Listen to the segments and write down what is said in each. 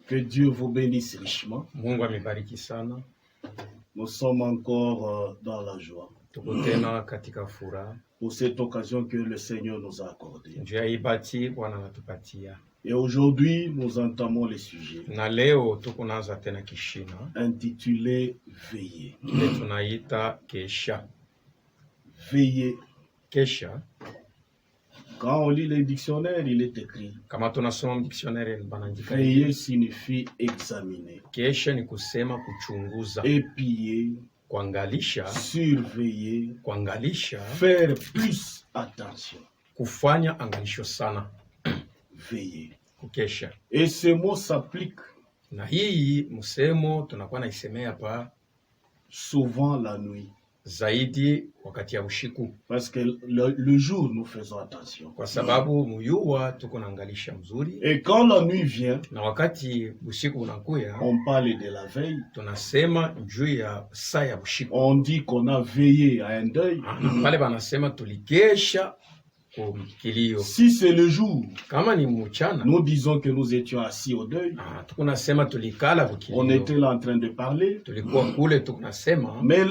Que Dieu vous bénisse richement. Mungu amebariki sana. Nous sommes encore dans la joie Tuko tena katika furaha pour cette occasion que le Seigneur nous a accordée. njia ibati Bwana anatupatia. Et aujourd'hui, nous entamons les sujets Na leo tuko naanza tena kishina intitulé Veiller. kile tunaita kesha. Veiller. Kesha Quand on lit les dictionnaires, il est écrit kama tunasoma dictionnaire banaandika Veiller signifie examiner, kesha ni kusema kuchunguza, épier, kuangalisha, surveiller, kuangalisha, faire plus attention. kufanya angalisho sana. Veiller. Kukesha. Et ce mot s'applique Na hii msemo tunakuwa naisemea pa souvent la nuit. zaidi wakati ya ushiku, Parce que le jour, nous faisons attention. kwa sababu muyua tuko naangalisha mzuri, Et quand la nuit vient, na wakati usiku unakuya on parle de la veille. tunasema juu ya saa ya ushiku. On dit qu'on a veillé à un deuil. Na pale banasema tulikesha kwa kilio. Si c'est le jour, Kama ni mchana nous disons que nous étions assis au deuil. tuko nasema tulikala kwa On kilio, était là en train de parler. tulikuwa kule tuko nasema. Mais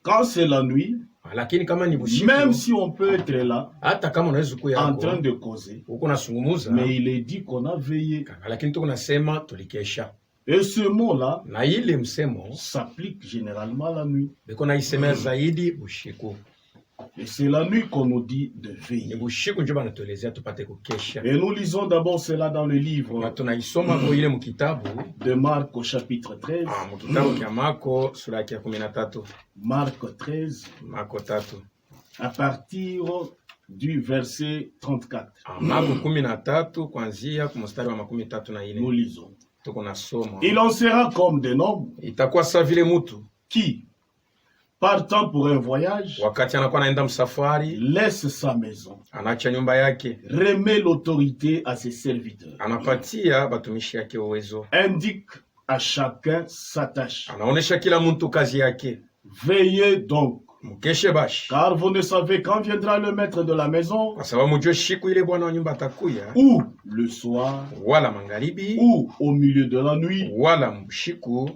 quand c'est la nuit, Lakini kama ni usiku, même si on peut être là hata kama unaweza kuya en train hapo de causer, uko nasungumuza, mais il est dit qu'on a veillé. lakini tuko nasema tulikesha. Et ce mot-là Na ile msemo s'applique généralement la nuit. biko naisemea zaidi ushiku. Et c'est la nuit qu'on nous dit de Ni veiller. ushiku ndio banatuelezea tupate kukesha. Et nous lisons d'abord cela dans le Na livre tunaisoma kwa ile mkitabu de Marc au chapitre 13. mkitabu kia Marko sura ya 13. Marc 13, Marko 3. à partir du verset 34. Marko 13 kuanzia kwa mstari wa 34. Nous lisons. Tuko nasoma. Il en sera comme d'un homme Itakuwa sawa vile mtu qui, partant pour un voyage, wakati anakuwa anaenda msafari, laisse sa maison, anaacha nyumba yake, remet l'autorité à ses serviteurs, anapatia batumishi yake uwezo, indique à chacun sa tâche. anaonesha kila mtu kazi yake. Veillez donc, Mkeshe bashi, car vous ne savez quand viendra le maître de la maison, kwa sababu mjue siku ile bwana wa nyumba atakuya, ou le soir, wala magharibi, ou au milieu de la nuit, wala mshiku,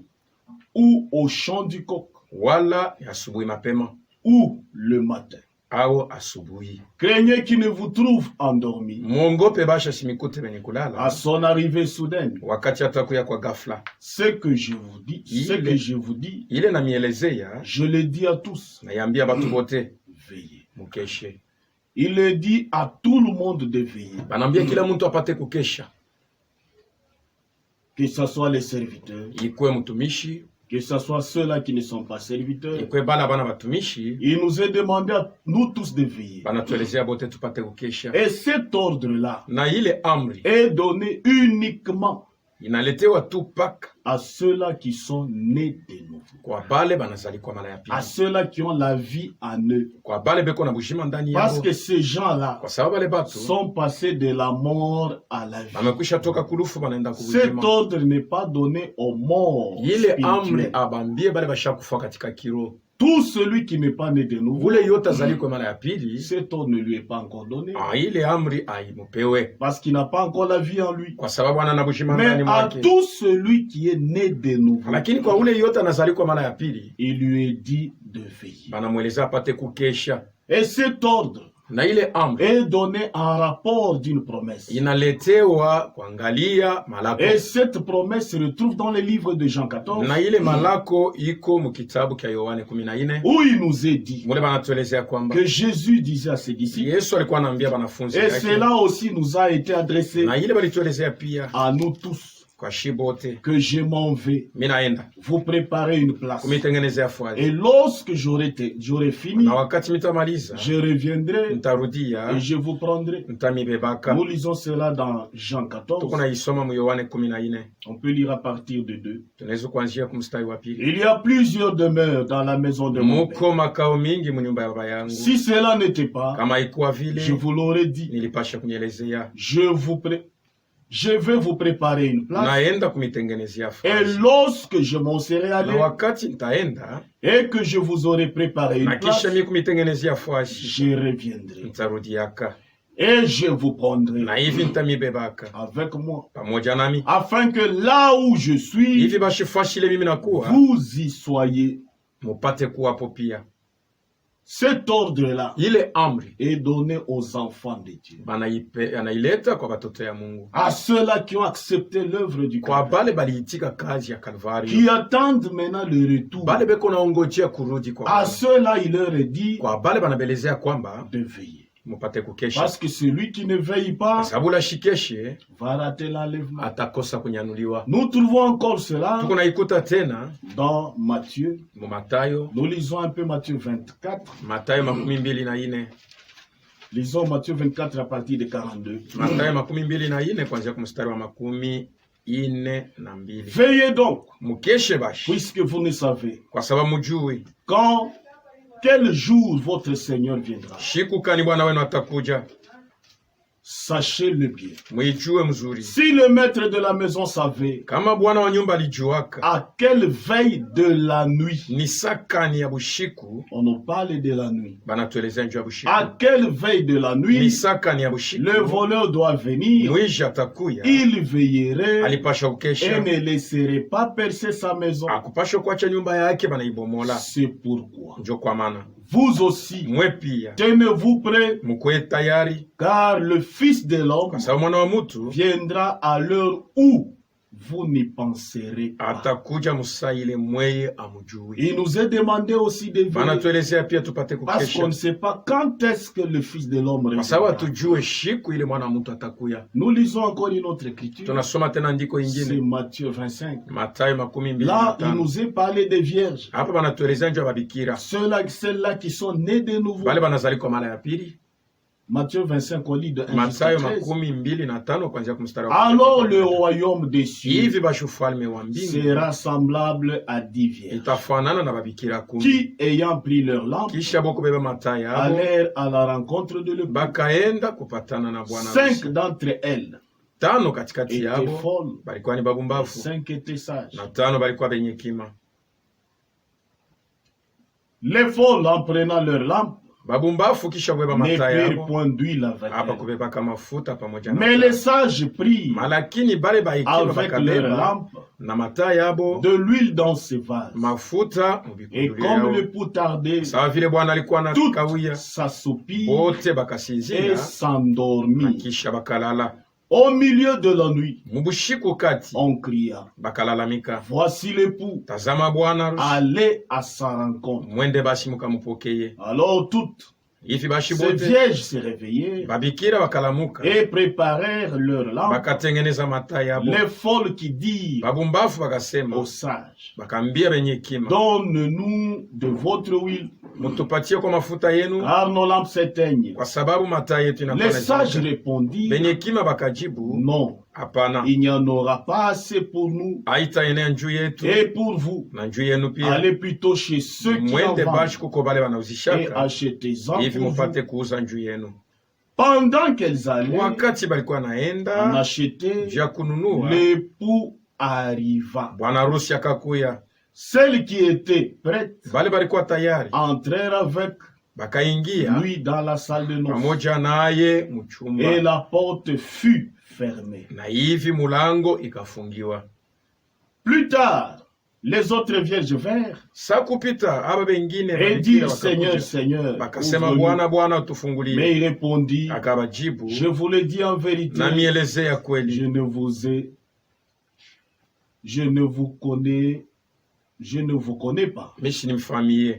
ou au chant du coq, wala asubuhi mapema, ou le matin. au asubuhi. Craignez qu'il ne vous trouve endormi Muongope basha simikute benye à kulala, son arrivée soudaine. wakati atakuya kwa ghafla. Ce que je vous dis, Ile na mielezea, je le dis à tous, nayambia batu bote, veillez. mukeshe. Il le dit à tout le monde de veiller, Banambia kila mtu apate kukesha, que ce soit les serviteurs, ikwe mtumishi, que ce soit ceux-là qui ne sont pas serviteurs. ikwe bana bana batumishi. Il nous est demandé à nous tous de veiller. Banatuelezea bote tupate kukesha. Et cet ordre-là Na ile amri est donné uniquement inaletewa tu paka à ceux-là qui sont nés de nouveau, kwa bale banazalikwa mara ya à pili, ceux-là qui ont la vie en eux. kwa bale beko na bushima ndani Parce yao, que ces gens-là kwa sababu bale batu sont passés de la mort à la vie. bamekwisha toka kulufu banaenda Cet kubujima. ordre n'est pas donné aux morts Ile amri spirituels. abambie bale bashakufa katika kiro. Tout celui qui n'est pas né de nouveau, Ule yote azalikwe mara ya pili, cet ordre ne lui est pas encore donné, ile amri aimupewe, parce qu'il n'a pas encore la vie en lui. kwa sababu ana na bushima Mais ndani à mwake. tout celui qui est né de nouveau, Lakini kwa ule yote anazalikwa mara ya pili, il lui est dit de veiller. banamweleza apate kukesha. Et cet ordre Na ile amri est donné en rapport d'une promesse. inaletewa kuangalia malako. Et cette promesse se retrouve dans le livre de Jean 14, Na ile malako iko mukitabu kya Yohane 14, où il nous est dit mule banatuelezea kwamba que Jésus disait à ses disciples, Yesu alikuwa anaambia banafunzi et yake, cela aussi nous a été adressé na ile balituelezea pia à nous tous, kwa shibote, que je m'en vais mimi naenda vous préparer une place. kumitengenezea fwazi, Et lorsque j'aurai fini, na wakati mitamaliza je reviendrai ntarudia et je vous prendrai. ntamibebaka. Nous lisons cela dans Jean 14. Tuko naisoma mu Yohane 14, On peut lire à partir de 2. tunaweza kuanzia kumstari wa pili. Il y a plusieurs demeures dans la maison de mon Père. Muko makao mingi mu nyumba ya baba yangu, Si cela n'était pas, kama ikuwa vile je vous l'aurais dit. nilipasha kunyelezea. je vais vous préparer une place. naenda kumitengenezea Et fasi. lorsque je m'en serai Na allé wakati nitaenda et que je vous aurai préparé na une place, kisha mimi kumitengenezea fasi, je reviendrai nitarudiaka et je vous prendrai na hivi nitamibebaka avec moi, pamoja nami, afin que là où je suis, hivi basi fasi ile mimi nakuwa vous y soyez. mupate kuwapo pia. Cet ordre-là Ile amri est donné aux enfants de Dieu, anaileta kwa watoto ya Mungu, à ceux-là qui ont accepté l'œuvre du kwa Calvaire, bale baliitika kazi ya Kalvari, qui attendent maintenant le retour. bale beko naongojea kurudi kwa À Bwana. ceux-là, il leur est dit Kwa bale banabelezea kwamba de veiller. mupate kukesha, Parce que celui qui ne veille kwa pas sababu la shikeshe va rater l'enlèvement. atakosa kunyanuliwa. Nous trouvons encore cela Tuko naikuta tena dans Matthieu. mu Matayo, Nous lisons un peu Matthieu 24. Matayo 24. Lisons Matthieu 24 à partir de 42. Matayo 24 kuanzia kwa mstari wa 42. Veillez donc, Mukeshe bashi, puisque vous ne savez kwa sababu mujui quand, quel jour votre Seigneur viendra. shiku kani Bwana wenu atakuja. Sachez-le bien. Muijue mzuri. Si le maître de la maison savait Kama bwana wa nyumba alijuaka à quelle veille de la nuit, ni sakani ya bushiku, on nous parle de la nuit, banatuelezea njuu ya bushiku, à quelle veille de la ni nuit sakani ya bushiku, le voleur doit venir, mwishi atakuya, il veillerait alipasha et kukesha, ne laisserait pas percer sa maison. akupasha kuacha nyumba yake banaibomola. C'est pourquoi Njo kwa maana vous aussi, mwe pia tenez-vous prêts, mukwe tayari, car le Fils de l'homme kwa sababu mwana wa mutu viendra à l'heure où vous n'y penserez pas. atakuja musaa ile mweye amujui. Il nous est demandé aussi de veiller, Banatuelezea pia tupate parce qu'on ne kukesha, sait pas quand est-ce que le Fils de l'homme kwa sababu reviendra. hatujue shiku ile mwana wa mutu atakuya. Nous lisons encore une autre écriture, Tunasoma tena ndiko c'est ingine, Matthieu 25. Matayo Là, il 25. nous est parlé des vierges, Hapa banatuelezea njoo ya babikira celles-là qui sont nées de nouveau. bale banazalika mara ya pili. Matthieu 25, on lit de 1 jusqu'à Matayo 13. 25 kuanzia kwa mstari wa Alors le 13. royaume des cieux Hivi bashi ufalme wa mbingu sera semblable à 10 vierges itafanana na babikira 10, qui, ayant pris leur lampe, kisha boko beba mataa yabo allèrent à la rencontre de l'époux. bakaenda kupatana na bwana 5 harusi. d'entre elles 5 katikati étaient yabo folles, balikuwa ni babumbavu 5 étaient sages. na 5 balikuwa benye hekima. Les folles, en prenant leur lampe, Babumbavu kisha kubeba ne mataa prirent yabo point d'huile avec hapa elles. kubebaka mafuta pamoja na Mais les sages prirent malakini bale bahekima avec leur bakabeba lampe na mataa yabo de l'huile dans ses vases. mafuta Et mubikunduli comme yao. l'époux tardait, Sawa vile Bwana alikuwa na toutes kawia, s'assoupirent wote et bakasinzia na s'endormirent. kisha bakalala. Au milieu de la nuit, Mubushiku kati on cria, bakalalamika, voici l'époux, tazama bwana harusi, allez à sa rencontre. mwende basi mukamupokeye. Alors toutes Hivi bashi ces bote vierges se réveillaient babikira bakalamuka, et préparèrent leur lampe. bakatengeneza mataa yabo. Les folles qui dirent Babumbafu bakasema, aux sages, bakambia benye hekima, donne-nous de votre huile, mutupatie kwa mafuta yenu car nos lampes s'éteignent. kwa sababu mataa yetu inakuwa Les sages na répondirent, benye hekima bakajibu, non, hapana, il n'y en aura pas assez pour nous haitaenea njuu yetu et pour vous. na njuu yenu pia. Allez plutôt chez ceux qui en Mwende bashi vendent kuko bale et wanauzishaka achetez-en hivi pour vous. mupate kuuza njuu yenu. Pendant qu'elles allaient Wakati balikuwa en naenda acheter, vya kununua, l'époux arriva. bwana harusi akakuya. Celles qui étaient prêtes Bale balikuwa tayari entrèrent avec bakaingia lui dans la salle de noces pamoja naye et mchumba, la porte fut fermée. na hivi mulango ikafungiwa. Plus tard, les autres vierges vinrent Saa kupita aba bengine et babikira dirent, Seigneur, wakakuja, Seigneur, bakasema ouvre-nous. Bwana, Bwana Mais utufungulie. il répondit, Akabajibu, je vous le dis en vérité, namielezea je kweli, ne vous connais pas. mishi nimfamie.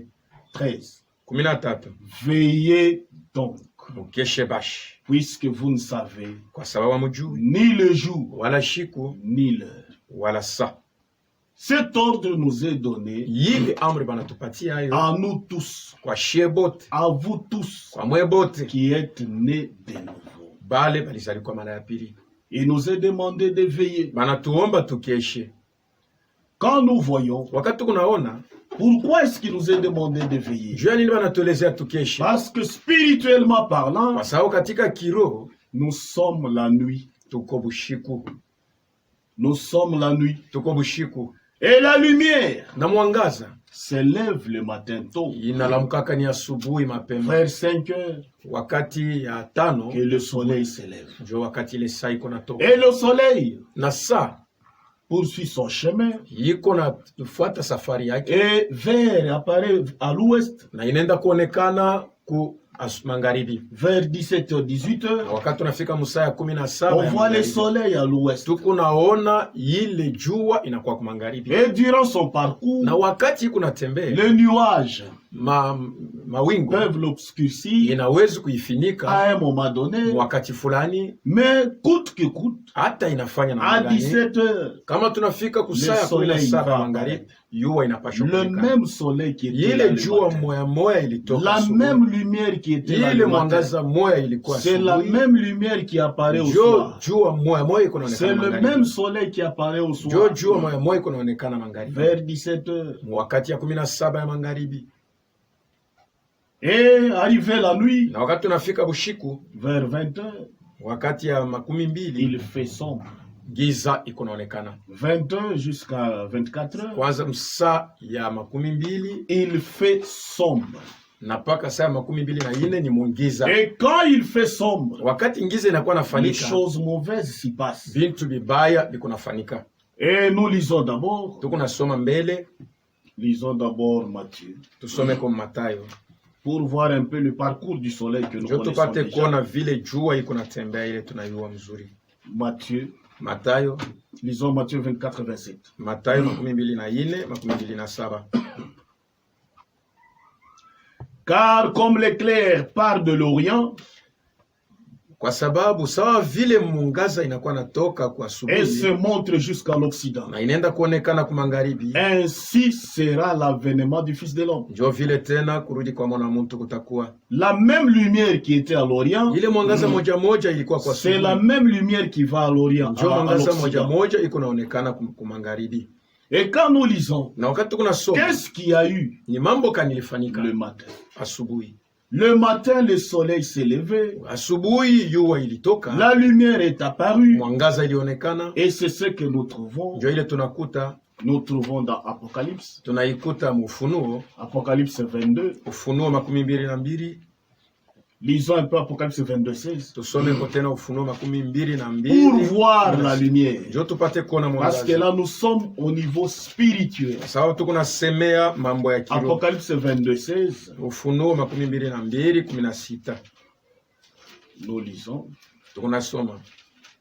13. 13. Veillez donc, Mukeshe bashi, puisque vous ne savez kwa sababu mujui ni le jour, wala shiku ni l'heure. wala saa. Cet ordre nous est donné Yile amri banatupatia hayo à nous tous, kwa shie bote, à vous tous kwa mwe bote qui êtes nés de nouveau. bale balizalikwa mara ya pili. Il nous est demandé de veiller. Banatuomba tukeshe. Quand nous voyons, Wakati kunaona pourquoi est-ce qu'il nous est demandé de veiller? juu ya nini banatuelezea tukeshe? Parce que spirituellement parlant, Kwa sababu katika kiroho nous sommes la nuit. tuko bushiku. Nous sommes la nuit. Tuko bushiku. Et la lumière Na mwangaza s'élève le matin tôt. inalamkaka ni asubuhi mapema. Vers 5 heures, Wakati ya 5 que le soleil s'élève. ndio wakati ile saa iko natoka. Et le soleil Na saa poursuit son chemin. iko na fuata safari yake. Et vers apparaît à l'ouest. Na inaenda kuonekana ku magharibi. Vers 17h, 18h, Wakati tunafika musaa ya 17 on voit le soleil à l'ouest. tuko naona ile jua inakuwa kwa magharibi. Et durant son parcours, Na wakati iko natembea les nuages mawingu peuvent l'obscurcir inaweza kuifinika à un moment donné. wakati fulani, Mais coûte que coûte, hata inafanya na à gani. 17h, Kama tunafika kusaa ya 17 ya magharibi, jua inapasha le kuonekana. même soleil qui était là Ile le jua matin, moya moya ilitoka la asubuhi. même lumière qui était là Ile le matin, mwangaza moya ilikuwa c'est la asubuhi. même lumière qui apparaît au Jo soir. jua moya moya iko C'est naonekana le magharibi. même soleil qui apparaît au Jo soir. jua moya moya iko naonekana magharibi. Vers 17h. Wakati ya 17 ya magharibi. Et arrivé la nuit, Na wakati tunafika bushiku, vers 20h, wakati ya 12 il fait sombre. giza iko naonekana. 20h jusqu'à 24h, Kwanza msaa ya 12 il fait sombre. na mpaka saa ya 24 ni mungiza. Et quand il fait sombre, Wakati ngiza inakuwa les nafanika, choses mauvaises s'y passent. bintu bibaya biko nafanika. Et nous lisons d'abord, Tuko nasoma mbele, Matthieu, tusome kwa Mathayo. pour voir un peu le parcours du soleil que nous Ndio connaissons tupate déjà. kuona vile jua iko natembea ile tunayua mzuri. Matthieu, Mathayo, lisons Matthieu 24, 27. Mathayo 24, 27. Car comme l'éclair part de l'Orient Kwa sababu sawa vile mwangaza inakuwa natoka kwa et se asubuhi montre jusqu'à l'Occident, na inaenda kuonekana kwa magharibi, ainsi sera l'avènement du Fils de l'homme. ndio vile tena kurudi kwa mwana mtu kutakuwa. La même lumière qui était à l'Orient, Ile mwangaza moja moja ilikuwa kwa c'est la asubuhi, même lumière qui va à l'Orient, ndio à mwangaza moja l'Occident. moja iko naonekana kwa magharibi. Et quand nous lisons, Na wakati tuko nasoma qu'est-ce qu'il y a eu ni mambo kanilifanyika le matin? asubuhi. Le matin, le soleil s'est levé, Asubuhi jua ilitoka, la lumière est apparue, mwangaza ilionekana, et c'est ce que nous trouvons. ndio ile tunakuta Nous trouvons dans Apocalypse, tunaikuta Ufunuo, Apocalypse 22. Ufunuo 22. Lisons un peu Apocalypse 22, 16. Tusome kwa tena Ufunuo 22. Pour voir la lumière. Ndio tupate kuona Parce que mwangaza. là, nous sommes au niveau spirituel. Sababu tuko nasemea mambo ya kiroho. Apocalypse 22, 16. Ufunuo 22:16. Nous lisons Tuko nasoma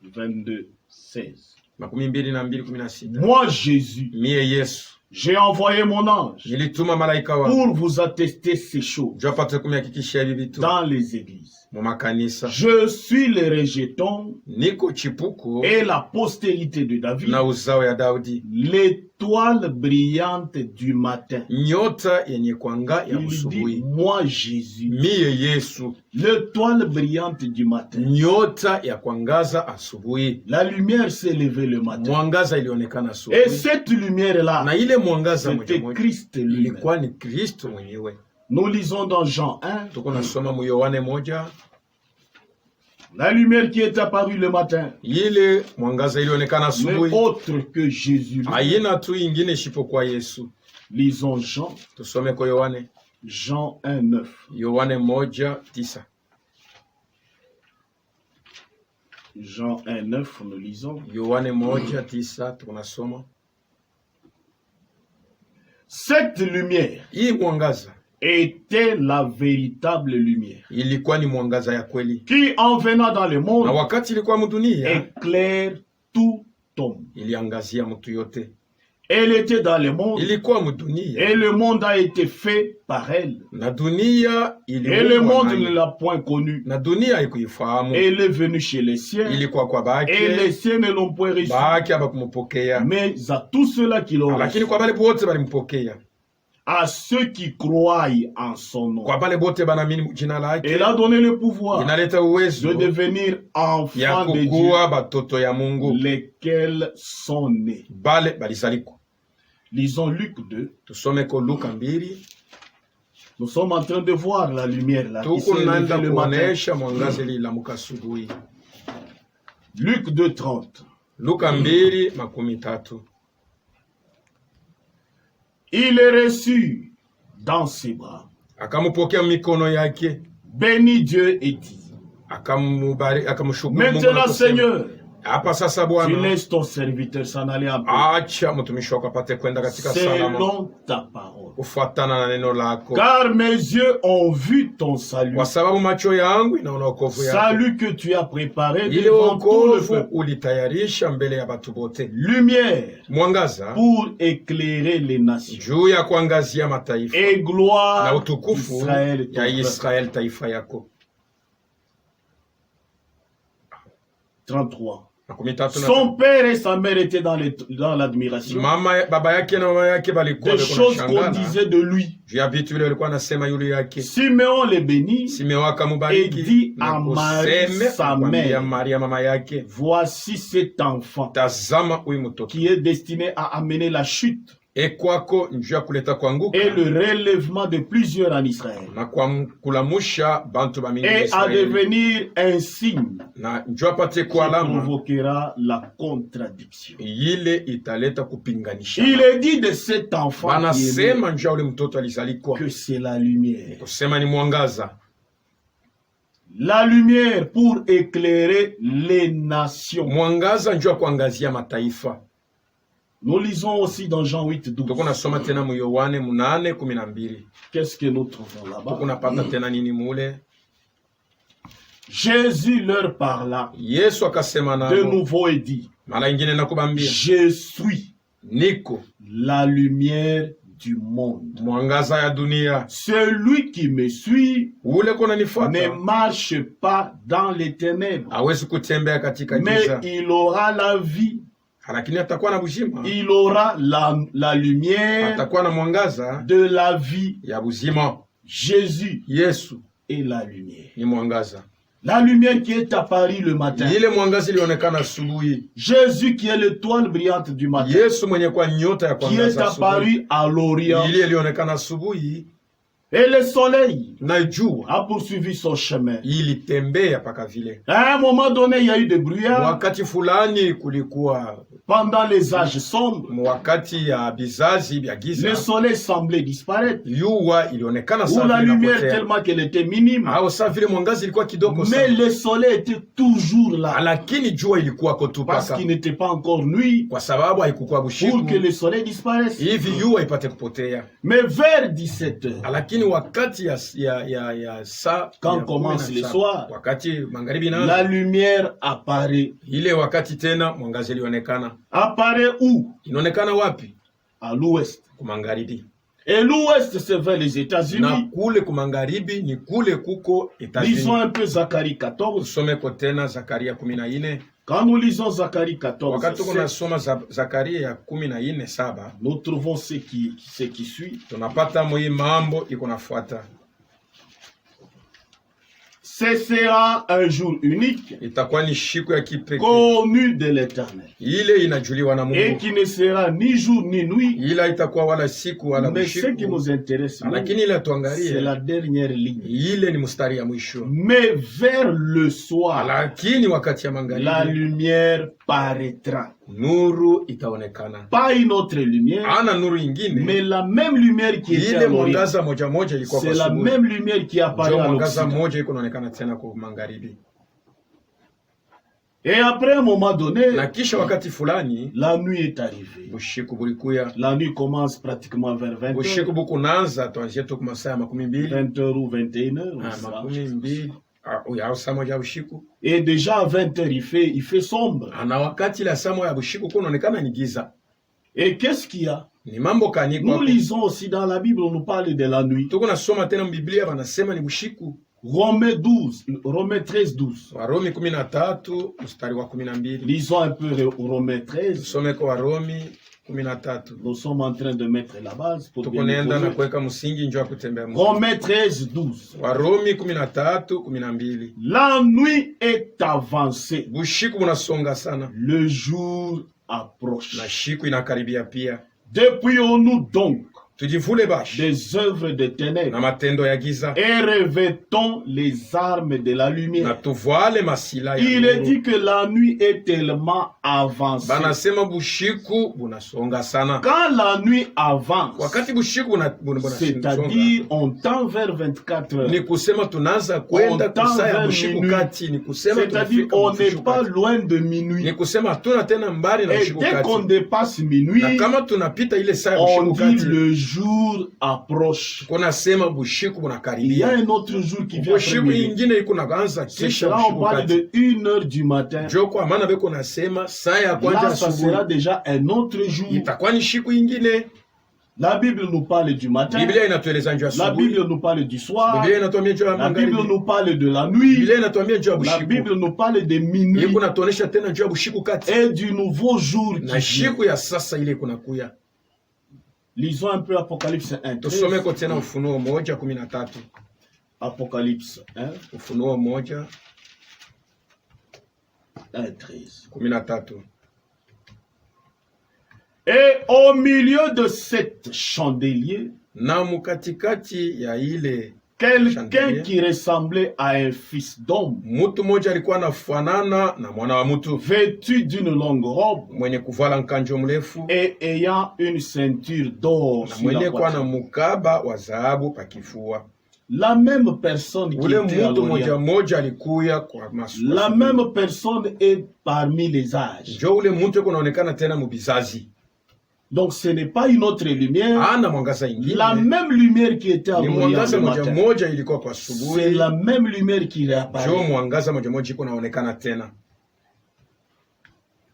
22, 16. 22:16. Moi, Jésus, Mie Yesu j'ai envoyé mon ange nilituma malaika wangu pour vous attester ces choses ndio apate kumhakikishia hivi vitu dans les églises. mu makanisa. Je suis le rejeton Niko chipuko et la postérité de David, na uzao ya Daudi, l'étoile brillante du matin. nyota yenye kwanga ya Il dit, usubuhi. moi Jésus, Mie Yesu, l'étoile brillante du matin. nyota ya kwangaza asubuhi. La lumière s'est levée le matin. Mwangaza ilionekana Et asubuhi, cette lumière-là, na ile mwangaza moja c'était moja Christ lui-même. ilikuwa ni Kristo mwenyewe. Nous lisons dans Jean 1, Tuko nasoma mu Yohane 1, la lumière qui est apparue le matin, ile mwangaza ilionekana mais asubuhi, autre que Jésus. haina tu ingine isipokuwa Yesu. Lisons Jean, Tusome kwa Yohane, Jean 1, 9. Yohane 1:9. Jean 1, 9, nous lisons. Yohane 1:9 tunasoma. Cette lumière Hii mwangaza était la véritable lumière ilikuwa ni mwangaza ya kweli, qui, en venant dans le na monde, wakati ilikuwa mdunia éclaire tout homme. iliangazia mtu yote. Elle était dans le monde Ilikuwa mdunia et le monde a été fait par elle. na dunia Et le iliumbwa monde ne nayo, l'a point connue. na dunia haikuifahamu. Elle est venue chez les siens Ilikuwa kwa et les bake, siens ne l'ont point reçue. bake abakumupokea, Mais à tous ceux-là qui l'ont lakini reçu, kwa bale bote balimpokea, à ceux qui croient en son nom, kwa bale bote banamini jina lake, elle a donné le pouvoir inaleta de uwezo devenir ya enfants de Dieu, kukuwa batoto ya Mungu, lesquels sont nés. bale balisaliko. Lisons Luc 2. Tusome ko Luka 2. Nous sommes en train de voir la lumière là qui Tuko s'est naenda levée le matin. kuonesha mwangaza ililamuka asubuhi. Luc 2:30. Luka 2:30. Il est reçu dans ses bras, Akamupokea mikono yake, bénit Dieu et dit, akamshukuru Mungu. maintenant Seigneur, Hapa sasa tu Bwana, laisses ton serviteur s'en aller en paix, acha mtumishi wako apate kwenda katika salama selon ta parole. kufuatana na neno lako, Car mes yeux ont vu ton salut, kwa sababu macho yangu inaona wokovu yako, salut que tu as préparé ile devant tout le wokovu peuple, ulitayarisha mbele ya watu wote, lumière mwangaza pour éclairer les nations juu ya kuangazia mataifa et na gloire utukufu d'Israël, ton ya peuple. Israeli taifa yako. 33. 33. Son père et sa mère étaient dans l'admiration Baba yake na mama yake balikuwa des choses qu'on shangana disait de lui. juu ya vitu vile walikuwa nasema yule yake. Simeon les bénit Simeon et akamubariki dit na à Marie, kuseme sa kumwambia mère, Maria mama yake, voici cet enfant tazama huyu mtoto qui est destiné à amener la chute kwako njuu ya kuleta kuanguka et le relèvement de plusieurs en Israël na kulamusha bantu ba mingi et à Israeli, devenir un signe na njuu apate qui kwa alama provoquera la contradiction. ile italeta kupinganisha. Il est dit de cet enfant qui est né Wanasema njuu ya ule mtoto alizalikwa que c'est la lumière. kusema ni mwangaza, La lumière pour éclairer les nations. mwangaza njuu ya kuangazia mataifa. Nous lisons aussi dans Jean 8:12. Tuko nasoma tena mu Yohane 8:12. Qu'est-ce que nous trouvons là-bas? Tuko napata tena nini mule? Jésus leur parla Yesu akasema de nabo nouveau et dit, mara ingine nakubambia, je suis niko la lumière du monde. mwangaza ya dunia, Celui qui me suit ule kona ne nifuata marche pas dans les ténèbres, hawezi kutembea katika mais giza, il aura la vie, lakini atakuwa na buzima, il aura la lumière atakuwa na mwangaza de la vie. ya buzima. Jésus Yesu est la lumière. ni mwangaza, La lumière qui est apparue le matin. ile mwangaza ilionekana asubuhi. Jésus qui est l'étoile brillante du matin, Yesu mwenye kwa nyota ya qui est kuangaza asubuhi, apparu à l'Orient. ile ilionekana asubuhi, Et le soleil na jua a poursuivi son chemin. ilitembea paka vile. À un moment donné, il y a eu des brouillards. Wakati fulani kulikuwa Pendant les âges sombres, wakati ya bizazi vya le giza, soleil semblait disparaître. jua ilionekana Ou sawa la vile lumière inapotea, tellement qu'elle était minime. au sawa vile mwangazi ilikuwa kidogo Mais sana, le soleil était toujours là. lakini jua ilikuwa tu Parce paka, qu'il n'était pas encore nuit kwa sababu haikukuwa pour bushiku que le soleil disparaisse. hivi jua ipate kupotea. Mais vers 17 heures, Lakini wakati ya saa quand ya commence 10 le soir, wakati magharibi la na lumière apparaît. ile wakati tena mwangazi ilionekana. Apparaît où? Inaonekana wapi? À l'ouest. Kumagharibi. Et l'ouest, c'est vers les Na États-Unis. kule kumagharibi ni kule kuko Lisons Etats-Unis. un peu Zacharie 14. Tusomeko tena Zakaria 14. Quand nous lisons Zacharie 14, Wakati tuko 7, nasoma Zakaria ya 14:7, nous trouvons ce qui suit. tunapata moi mambo iko nafuata. Ce sera un jour unique, Itakuwa ni siku ya kipekee connu de l'Éternel, ile inajuliwa na et Mungu, qui ne sera ni jour ni nuit. ila itakuwa wala siku wala Mais ce qui usiku, nous intéresse, nous, lakini ile c'est tuangalie la dernière ligne. ile ni mstari ya mwisho. Mais vers le soir, Lakini wakati ya la magharibi lumière paraîtra. nuru itaonekana. Pas une autre lumière, Ana nuru ingine, mais la même lumière qui était ile à l'Orient. mwangaza moja moja ilikuwa C'est kwa la asubuhi, même lumière qui apparaît ndio à mwangaza l'Occident. moja iko naonekana tena kwa magharibi. Et après un moment donné, Na kisha wakati fulani la nuit est arrivée. bushiku bulikuya. La nuit commence pratiquement vers 20h, Bushiku bukunaanza tuanzie tu kumasaa ya 12 20h ou 21h. makumi mbili au saa moja ya bushiku. Et déjà à 20h, il fait sombre. Na wakati la saa moja ya bushiku kunaonekana ni giza. Et qu'est-ce qu'il y a? Ni mambo kani Nous kwa lisons aussi dans la Bible, on nous parle de la nuit. tuko nasoma tena Biblia wanasema ni bushiku. Romains 13, 12. Warumi 13 mstari wa 12. Lisons un peu Romains 13. Tusome kwa Warumi 13. Nous sommes en train de mettre la base pour bien Tukunaenda na poser. kuweka msingi njoo ya kutembea Mungu. Romains 13, 12. Warumi 13:12. La nuit est avancée. Bushiku bunasonga sana Le jour approche. na shiku inakaribia pia. Depuis nous donc tujivule bashi des œuvres de ténèbres na matendo ya giza et revêtons les armes de la na lumière. tuvale masila ya Il est nuru. dit que la nuit est tellement avancée. Banasema bushiku bunasonga sana. Quand la nuit avance, Wakati bushiku bunasonga, c'est-à-dire on tend vers 24 heures. ni kusema tunaanza kwenda On tend kusaa ya vers bushiku minuit. kati, ni kusema C'est-à-dire tunafika on bushiku n'est pas kati. loin de minuit. Ni kusema hatuna tena mbali na Et bushiku dès qu'on kati. dépasse Na minuit, kama tunapita ile saa ya on bushiku dit kati, le jour approche. kunasema bushiku Il y a bunakaribia. un autre jour qui vient après Bushiku minuit. ingine iko naanza C'est kisha là on bushiku parle kati. de 1 heure du matin. Njo kwa maana beko nasema saa ya kwanza Là, ça sera asubuhi déjà un autre jour. itakuwa ni shiku ingine. La Bible nous parle du matin. Biblia inatueleza njo La asubuhi. Bible nous parle du soir. Biblia inatuambia njo ya La Bible magharibi. nous parle de la nuit. Biblia inatuambia njo ya La bushiku. Bible nous parle de minuit Iko natuonesha tena njo ya bushiku kati. et du nouveau jour qui Na vient. shiku ya sasa ile kunakuya. Lisons un peu Apocalypse 1. 13. Tusomeko tena Ufunuo 1:13. Apocalypse 1, Ufunuo 1:13. 13. Et au milieu de cet chandelier, Na mukatikati ya ile quelqu'un chandelier, qui ressemblait à un fils d'homme, mtu mmoja alikuwa anafanana na mwana wa mtu vêtu d'une longue robe mwenye kuvala nkanjo mrefu et ayant une ceinture d'or na sur la mwenye kuwa na poitrine. mukaba wa dhahabu pakifua. La même personne qui Ule était à mtu moja l'Orient, moja alikuya kwa maswali. la même personne est parmi les âges. Njo ule mtu yuko naonekana tena mubizazi. Donc ce n'est pas une autre lumière. Ana mwangaza ingine. La même lumière qui était à Ni l'Orient mwangaza le moja matin, moja ilikuwa kwa c'est asubuhi. la même lumière qui Njo réapparaît. mwangaza moja moja iko naonekana tena.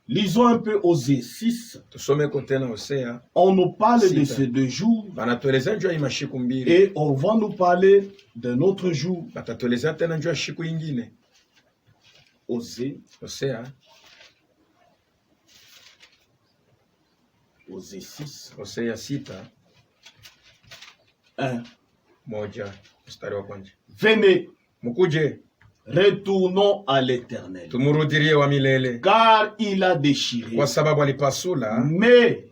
Lisons un peu Osée 6. Tusomeko tena Hosea. On nous parle de Sita. ces 2 jours Banatueleza njo ya mashiku mbili. et on va nous parler d'un autre jour. Batatueleza tena njo ya shiku ingine. Osée, Hosea Osée 6, Hosea 6:1 mstari wa kwanza. Venez, Mukuje retournons à l'Éternel, tumurudirie wa milele, car il a déchiré, kwa sababu alipasula mais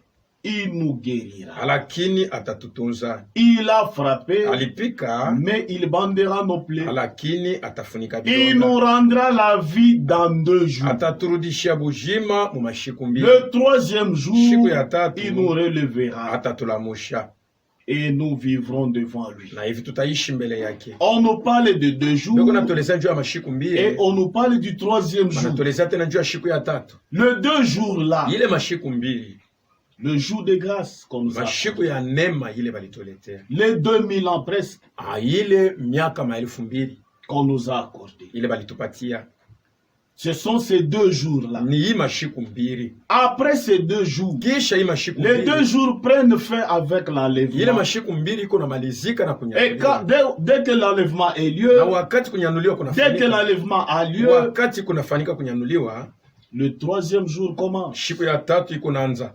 il nous guérira. lakini atatutunza, Il a frappé, alipika mais il bandera nos plaies. lakini atafunika Il nous vidonda, rendra la vie dans 2 jours. ataturudishia bujima mu mashiku mbili, Le 3e siku jour, ya tatu il nous relèvera atatulamusha, et nous vivrons devant lui. na hivi tutaishi mbele yake. On nous parle de 2 jours Beko natueleza njoo ya mashiku et mbili, on nous parle du 3e jour. banatueleza tena njoo ya shiku ya tatu. Le 2 jours là, Ile mashiku mbili, le jour de grâce qu'on nous a mashiku ya neema ile balituletea, les 2000 ans presque ile miaka maelfu mbili qu'on nous a accordé. ile balitupatia, Ce sont ces 2 jours-là. ni hii mashiku mbili. Après ces 2 jours, Kisha hii mashiku les 2 mbili, jours prennent fin avec ile l'enlèvement. mashiku mbili iko na malizika na Et kunyanuliwa, dès que l'enlèvement ait lieu, na wakati kunyanuliwa dès que kunafanyika, l'enlèvement a lieu, wakati kunafanyika kunyanuliwa, le 3e jour commence. shiku ya tatu iko naanza,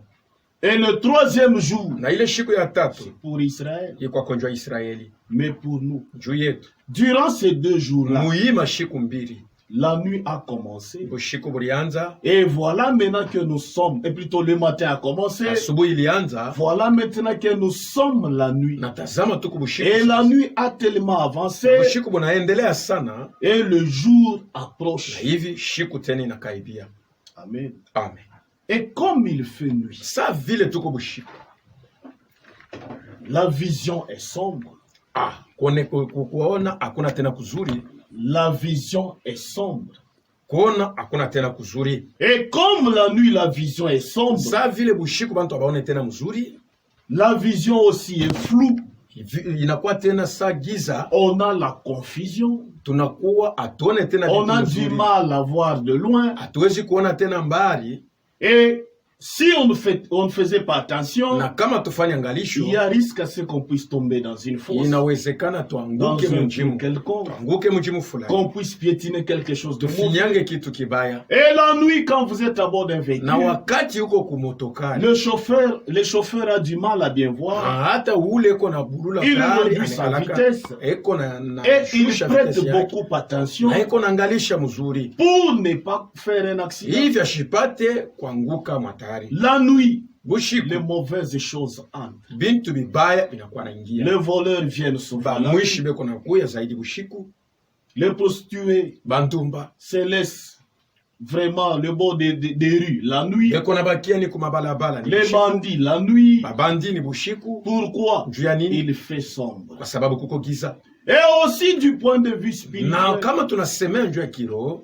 Et le 3e jour, na ile shiku ya tatu pour Israël, iko konjwa Israeli mais pour nous. juu yetu. Durant ces 2 jours-là, Muhii mashiku mbili la nuit a commencé. bushiku bulianza, Et voilà maintenant que nous sommes, et plutôt le matin a commencé. asubuhi ilianza, Voilà maintenant que nous sommes la nuit. na tazama tuku bushiku Et la nuit a tellement avancé bushiku bunaendelea sana, et le jour na approche. hivi shiku tena inakaribia. Amen. Amen. Et comme il fait nuit, Sa vile tuko bushiku, la vision est sombre. kuona hakuna tena kuzuri, La vision est sombre. kuona hakuna tena kuzuri. Et comme la nuit, la vision est sombre, Sa vile bushiku bantu abaone tena mzuri, la vision aussi est floue. inakuwa tena sa giza, On a la confusion. tunakuwa atuone tena On vitu a du mzuri, mal à voir de loin. hatuwezi kuona tena mbali, Et si on ne faisait pas attention, na kama tufanye il angalisho, y a risque à ce qu'on puisse tomber dans une fosse, inawezekana dans tuanguke un mjimu, trou quelconque, tuanguke mjimu fulani, qu'on puisse piétiner quelque chose de mauvais. tufinyange kitu kibaya. Et la nuit, quand vous êtes à bord d'un véhicule, Na wakati huko kumotokani, le chauffeur a du mal à bien voir. hata ule eko na bulula Il gari, réduit sa anakalaka, vitesse. eko na Et il shusha prête vitesi yake, beaucoup attention na eko naangalisha mzuri pour ne pas faire un accident. hivi ashipate kuanguka matari. La nuit, bushiku les mauvaises choses entrent. bintu bibaya binakuwa naingia. Les voleurs viennent souvent. Bamwishi beko nakuya zaidi bushiku. Les prostituées Bantumba se laissent vraiment le bord des rues la nuit. beko nabakia ni kumabalabala ni Les bushiku. bandits la nuit. Babandi ni bushiku. Pourquoi? Juu ya nini? Il fait sombre. Kwa sababu kuko giza. Et aussi du point de vue Na spirituel. kama tunasemea njoo ya kiroho,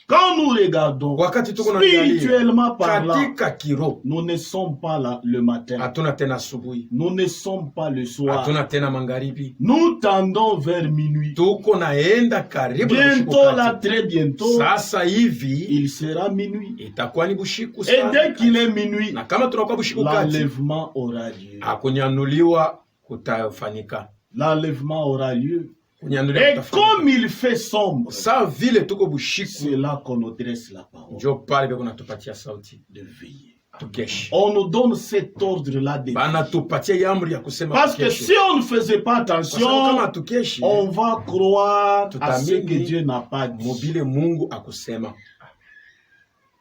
Quand nous regardons wakati tuko naangalia spirituellement parlant, katika kiroho, nous ne sommes pas là le matin. hatuna tena asubuhi, Nous ne sommes pas le soir. hatuna tena magharibi. Nous tendons vers minuit. Tuko naenda karibu na bushiku Bientôt, là, kati. très bientôt, Sasa hivi il sera minuit. itakuwa ni bushiku Et dès sana. qu'il est minuit, Na kama tunakuwa bushiku kati, l'enlèvement aura lieu. hakunyanuliwa kutafanyika. L'enlèvement aura lieu. Kunyanuliwa Et kutafanyika. comme il fait sombre, Sa vile tuko bushiku, c'est là qu'on nous dresse la parole njo pale beko natupatia sauti de veiller. tukeshe. On nous donne cet ordre-là de Bana veiller. tupatia amri ya kusema Parce que tukeshe. si on ne faisait pas Kwa sababu kama attention, tukeshe, on va croire à ce Tutamini que Dieu n'a pas dit. mobile Mungu akusema.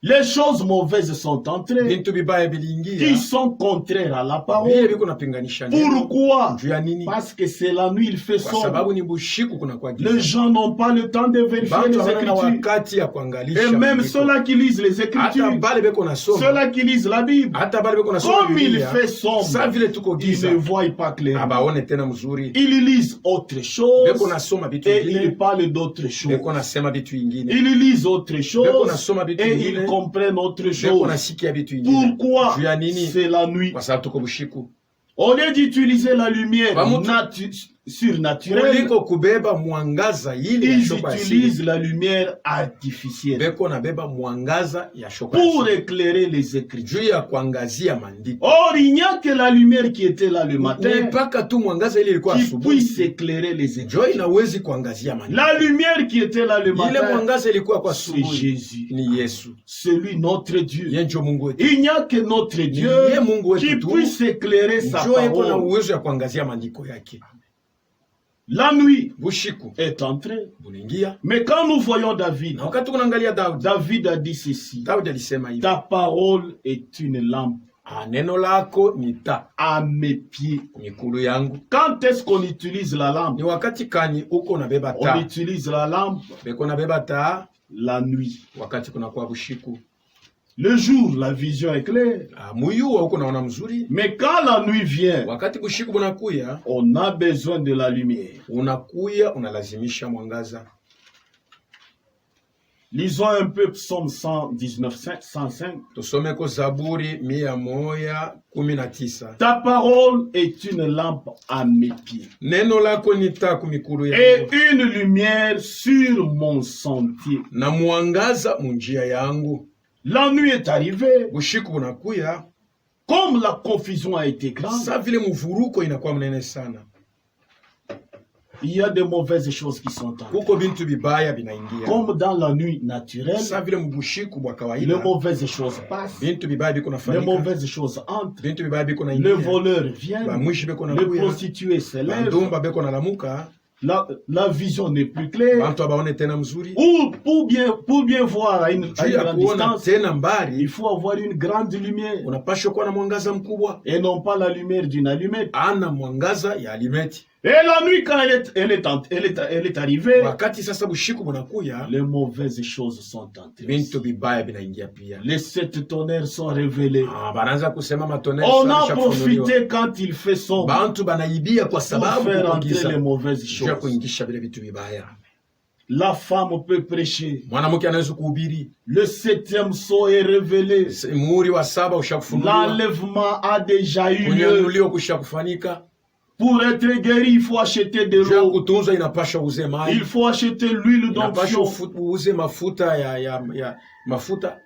Les choses mauvaises sont entrées, Bintu bibaya qui biliingia, sont contraires à la vile parole. biko napinganisha neno. Pourquoi? Juu ya nini? Parce que c'est la nuit, il fait Kwa sombre. sababu ni bushiku kunakuwa giza. Les gens n'ont pas le temps de vérifier Bantu les hawana na Écritures. wakati ya kuangalisha Et même maandiko. ceux-là qui lisent les Hata Écritures, bale beko nasoma, ceux-là qui lisent la Bible, hata bale beko nasoma comme il Biblia, fait sa sombre, vile tuko ils giza, ne voient pas clairement. abaone tena mzuri. Ils lisent autre chose Beko nasoma bitu et ingine, ils parlent d'autre chose. beko nasema bitu ingine, Ils lisent autre beko chose nasoma bitu et ingine, ils comprennent autre beko chose. nasikia bitu ingine. Pourquoi? Juu ya nini? C'est la nuit. Kwa sababu tuko bushiku. Au lieu d'utiliser la lumière surnaturelle, Kuliko kubeba mwangaza ili ya ils shoka asili, utilisent la lumière artificielle beko nabeba mwangaza ya shoka pour asili éclairer les Écritures. juu ya kuangazia maandiko. Or, il n'y a que la lumière qui était là le Ni matin mpaka tu mwangaza ile ilikuwa qui asubuhi puisse éclairer les njo Écritures. inawezi kuangazia maandiko. La lumière qui était là le Ile matin, mwangaza ilikuwa kwa c'est asubuhi Jésus, ni Yesu. celui notre Dieu. Yeye njo Mungu wetu. Il n'y a que notre Dieu Yeye Mungu wetu qui tu. puisse éclairer sa Njo yeko na parole. uwezo ya kuangazia maandiko yake. La nuit Bushiku est entrée. bunaingia. Mais quand nous voyons David, Na wakati tunaangalia Daudi, David a dit ceci: Daudi alisema hivi, ta parole est une lampe neno lako ni taa à mes pieds. mikulu yangu. Quand est-ce qu'on utilise la lampe? Ni wakati kani uko nabeba On taa? utilise la lampe Beko nabeba taa la nuit. wakati kunakuwa bushiku. Le jour, la vision est claire. Muyua huko naona mzuri. Mais quand la nuit vient, Wakati bushiku bunakuya, on a besoin de la lumière. unakuya unalazimisha mwangaza. Lisons un peu Psaume 119, 105. Tusomeko Zaburi 119. Ta parole est une lampe à mes pieds Neno lako ni taa kumikulu et yangu une lumière sur mon sentier. na mwangaza munjia yangu. La nuit est arrivée. Bushiku bunakuya, Comme la confusion a été grande, sa vile mvuruko inakuwa mnene sana. il y a de mauvaises choses qui sont entrées. Kuko bintu bibaya binaingia. Comme dans la nuit naturelle, Sa vile mbushiku bwa les kawaida, mauvaises choses passent, bintu bibaya biko les nafanyika, mauvaises choses entrent, bintu bibaya biko les naingia, voleurs viennent, bamwishi biko les nakuya, prostituées s'élèvent, bandumba biko nalamuka, la vision n'est plus claire. bantu abaone tena mzuri. Ou pour bien voir à une Juu ya grande kuona distance, tena il mbali, faut avoir une grande lumière unapaswa kuwa na mwangaza mkubwa, et non pas la lumière d'une allumette. ana mwangaza ya alimeti. Et la nuit, quand elle est arrivée, Wakati sasa bushiku bunakuya, les mauvaises choses sont entrées. bintu bibaya binaingia pia. Les 7 tonnerres sont révélés. Banaanza kusema matoneli On sana a shakufunuliwa. profité quand il fait sombre Bantu banaibia kwa pour sababu faire kuko entrer les giza. mauvaises Juu ya choses. kuingisha vile vitu vibaya. La femme peut prêcher. Mwanamke anaweza kuhubiri. Le 7e sceau est révélé. Muhuri wa 7 ushakufunuliwa. L'enlèvement a déjà eu lieu. Kunyanuliwa kushakufanika. Pour être guéri, il faut acheter de Juu ya l'eau. kutunzwa inapasha uze mai. Il faut acheter l'huile Inapasha d'onction. uze mafuta ya mafuta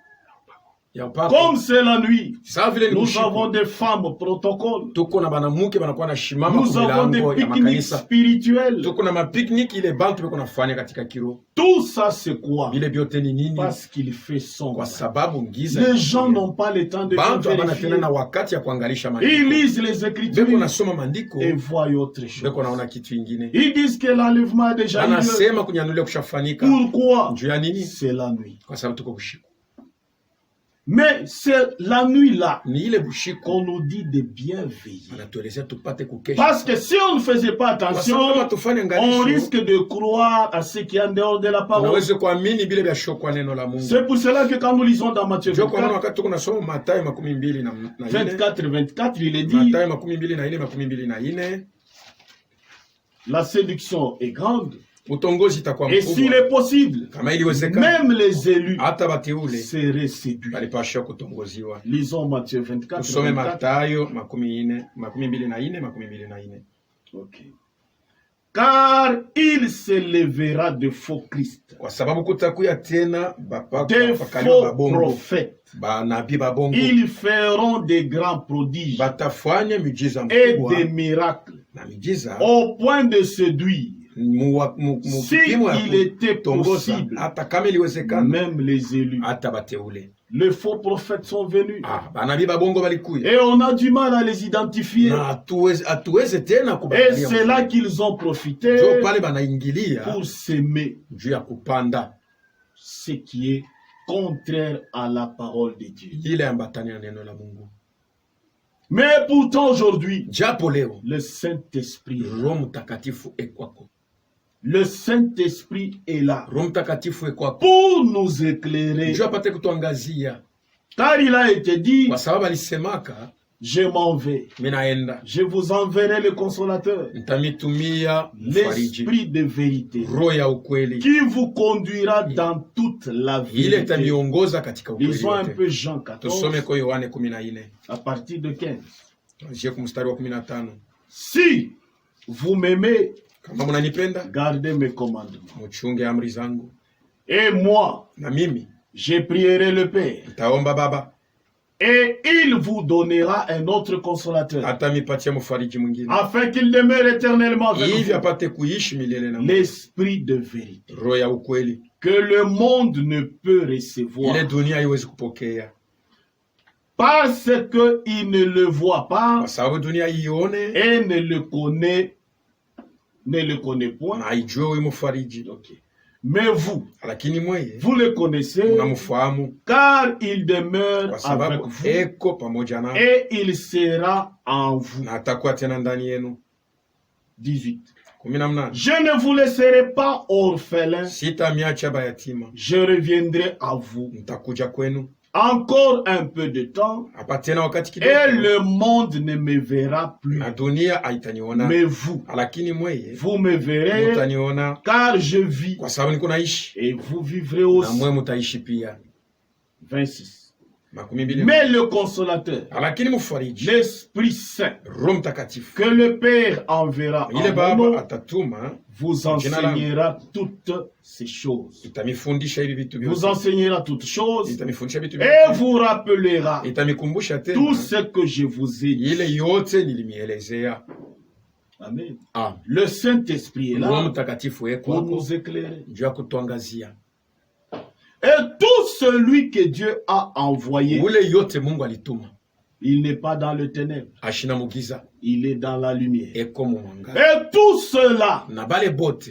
ya upako. Comme c'est la nuit, Sawa vile ni nous bushiku. avons des femmes protocole. Tuko na banamuke banakuwa na shimama Nous avons des kumilango ya pique-niques makanisa. spirituels. Tuko na mapiknik ile bantu beko nafanya katika kiro. Tout ça, c'est quoi? Vile vyote ni nini? Parce qu'il fait sombre. Kwa sababu giza. Les gens n'ont pas le temps de bantu abana vérifier. tena na wakati ya kuangalisha Ils maandiko. lisent les Beko Écritures nasoma maandiko, et voient autre chose. beko naona kitu ingine. Ils disent que l'enlèvement a déjà eu lieu. Anasema kunyanulia kushafanika. Pourquoi? Juu ya nini? C'est la nuit. Kwa sababu tuko bushiku. Mais c'est la nuit là ni ile bushiku qu'on nous dit de bien veiller. anatuelezea tupate kukesha. Parce que si on ne faisait pas attention, Kwa sababu kama tufanye on angalisho, risque de croire à ce qui est en dehors de la parole. unaweza kuamini bila vya shoko neno la Mungu. C'est pour cela que quand nous lisons dans Matthieu Ndio kwa maana 24, wakati tunasoma Mathayo 24, il est dit, Mathayo 24, la séduction est grande. utongozi itakuwa Et s'il mkubwa. est possible, Kama iliwezekana même les élus hata bateule seraient séduits. walipaswa kutongoziwa. Lisons Matthieu 24, Tusome 24. Mathayo 24. Ok. Car il se lèvera de faux Christ, Kwa sababu kutakuya tena de bapakalio faux babongo, prophètes. banabii babongo, Ils feront des grands prodiges batafanya miujiza et mkubwa des miracles na miujiza au point de séduire, si kipimo ya il était kutongoza, possible, hata kama iliwezekana même les élus. hata bateule. Les faux prophètes sont venus Banabii babongo balikuya et on a du mal à les identifier. na hatuweze tena Et kubalia. c'est là qu'ils ont profité Ndio pale banaingilia pour s'aimer, juu ya kupanda ce qui est contraire à la parole de Dieu. ile ambatani na neno la Mungu. Mais pourtant aujourd'hui, Japo leo le Saint-Esprit est là. Roho Mtakatifu ekwako, Le Saint-Esprit est là Roho Mtakatifu ekwako pour nous éclairer. juu apate kutuangazia, Car il a été dit, kwa sababu alisemaka, je m'en vais, minaenda je vous enverrai le consolateur, nitamitumia mfariji, l'Esprit de vérité, roho ya ukweli, qui vous conduira dans toute la ile vérité. itamiongoza katika ukweli Lisons un wote. peu Jean 14, Tusome kwa Yohane 14 à partir de 15. tuanzie kwa mstari wa 15. Si vous m'aimez, Kama mnanipenda, gardez mes commandements. mchunge amri zangu, Et moi, na mimi je prierai le Père, nitaomba Baba, et il vous donnera un autre consolateur, atamipatia mfariji mwingine, afin qu'il demeure éternellement avec hivi vous, apate kuishi milele na Mungu. l'Esprit de vérité, Roho ya ukweli que le monde ne peut recevoir, ile dunia haiwezi kupokea, parce qu'il ne le voit pas kwa sababu dunia ione et ne le connaît point. na haijue huyu mfariji. Ok. Mais vous, Lakini mweye vous le connaissez, mnamfahamu, car il demeure kwa avec sababu vous eko pamoja na et il sera en vous. na atakuwa tena ndani yenu. 18. 18. Je ne vous laisserai pas orphelin, Sitamiacha bayatima, je reviendrai à vous. nitakuja kwenu. Encore un peu de temps, Hapa tena wakati et kidogo, le monde ne me verra plus. na dunia haitaniona, Mais vous, lakini mweye vous me verrez, mutaniona, car je vis, kwa sababu niko naishi, et vous vivrez na aussi. mwe mutaishi pia. 26. 20. Mais le consolateur, Lakini mfariji, l'Esprit Saint, Roho Mtakatifu, que le Père enverra ile en mon Baba nom, atatuma, vous enseignera toutes ces choses. itamifundisha hivi vitu Vous vyote, enseignera toutes choses itamifundisha vitu et vyote, vous rappellera itamikumbusha tena tout ce que je vous ai dit. ile yote nilimielezea. Amen. Amen. Le Saint-Esprit est Roho là Mtakatifu pour weko nous éclairer. juu ya kutuangazia. Et tout celui que Dieu a envoyé, Ule yote Mungu alituma, il n'est pas dans le ténèbre, ashina mugiza, il est dans la lumière. eko mu mwanga. Et tout cela Na bale bote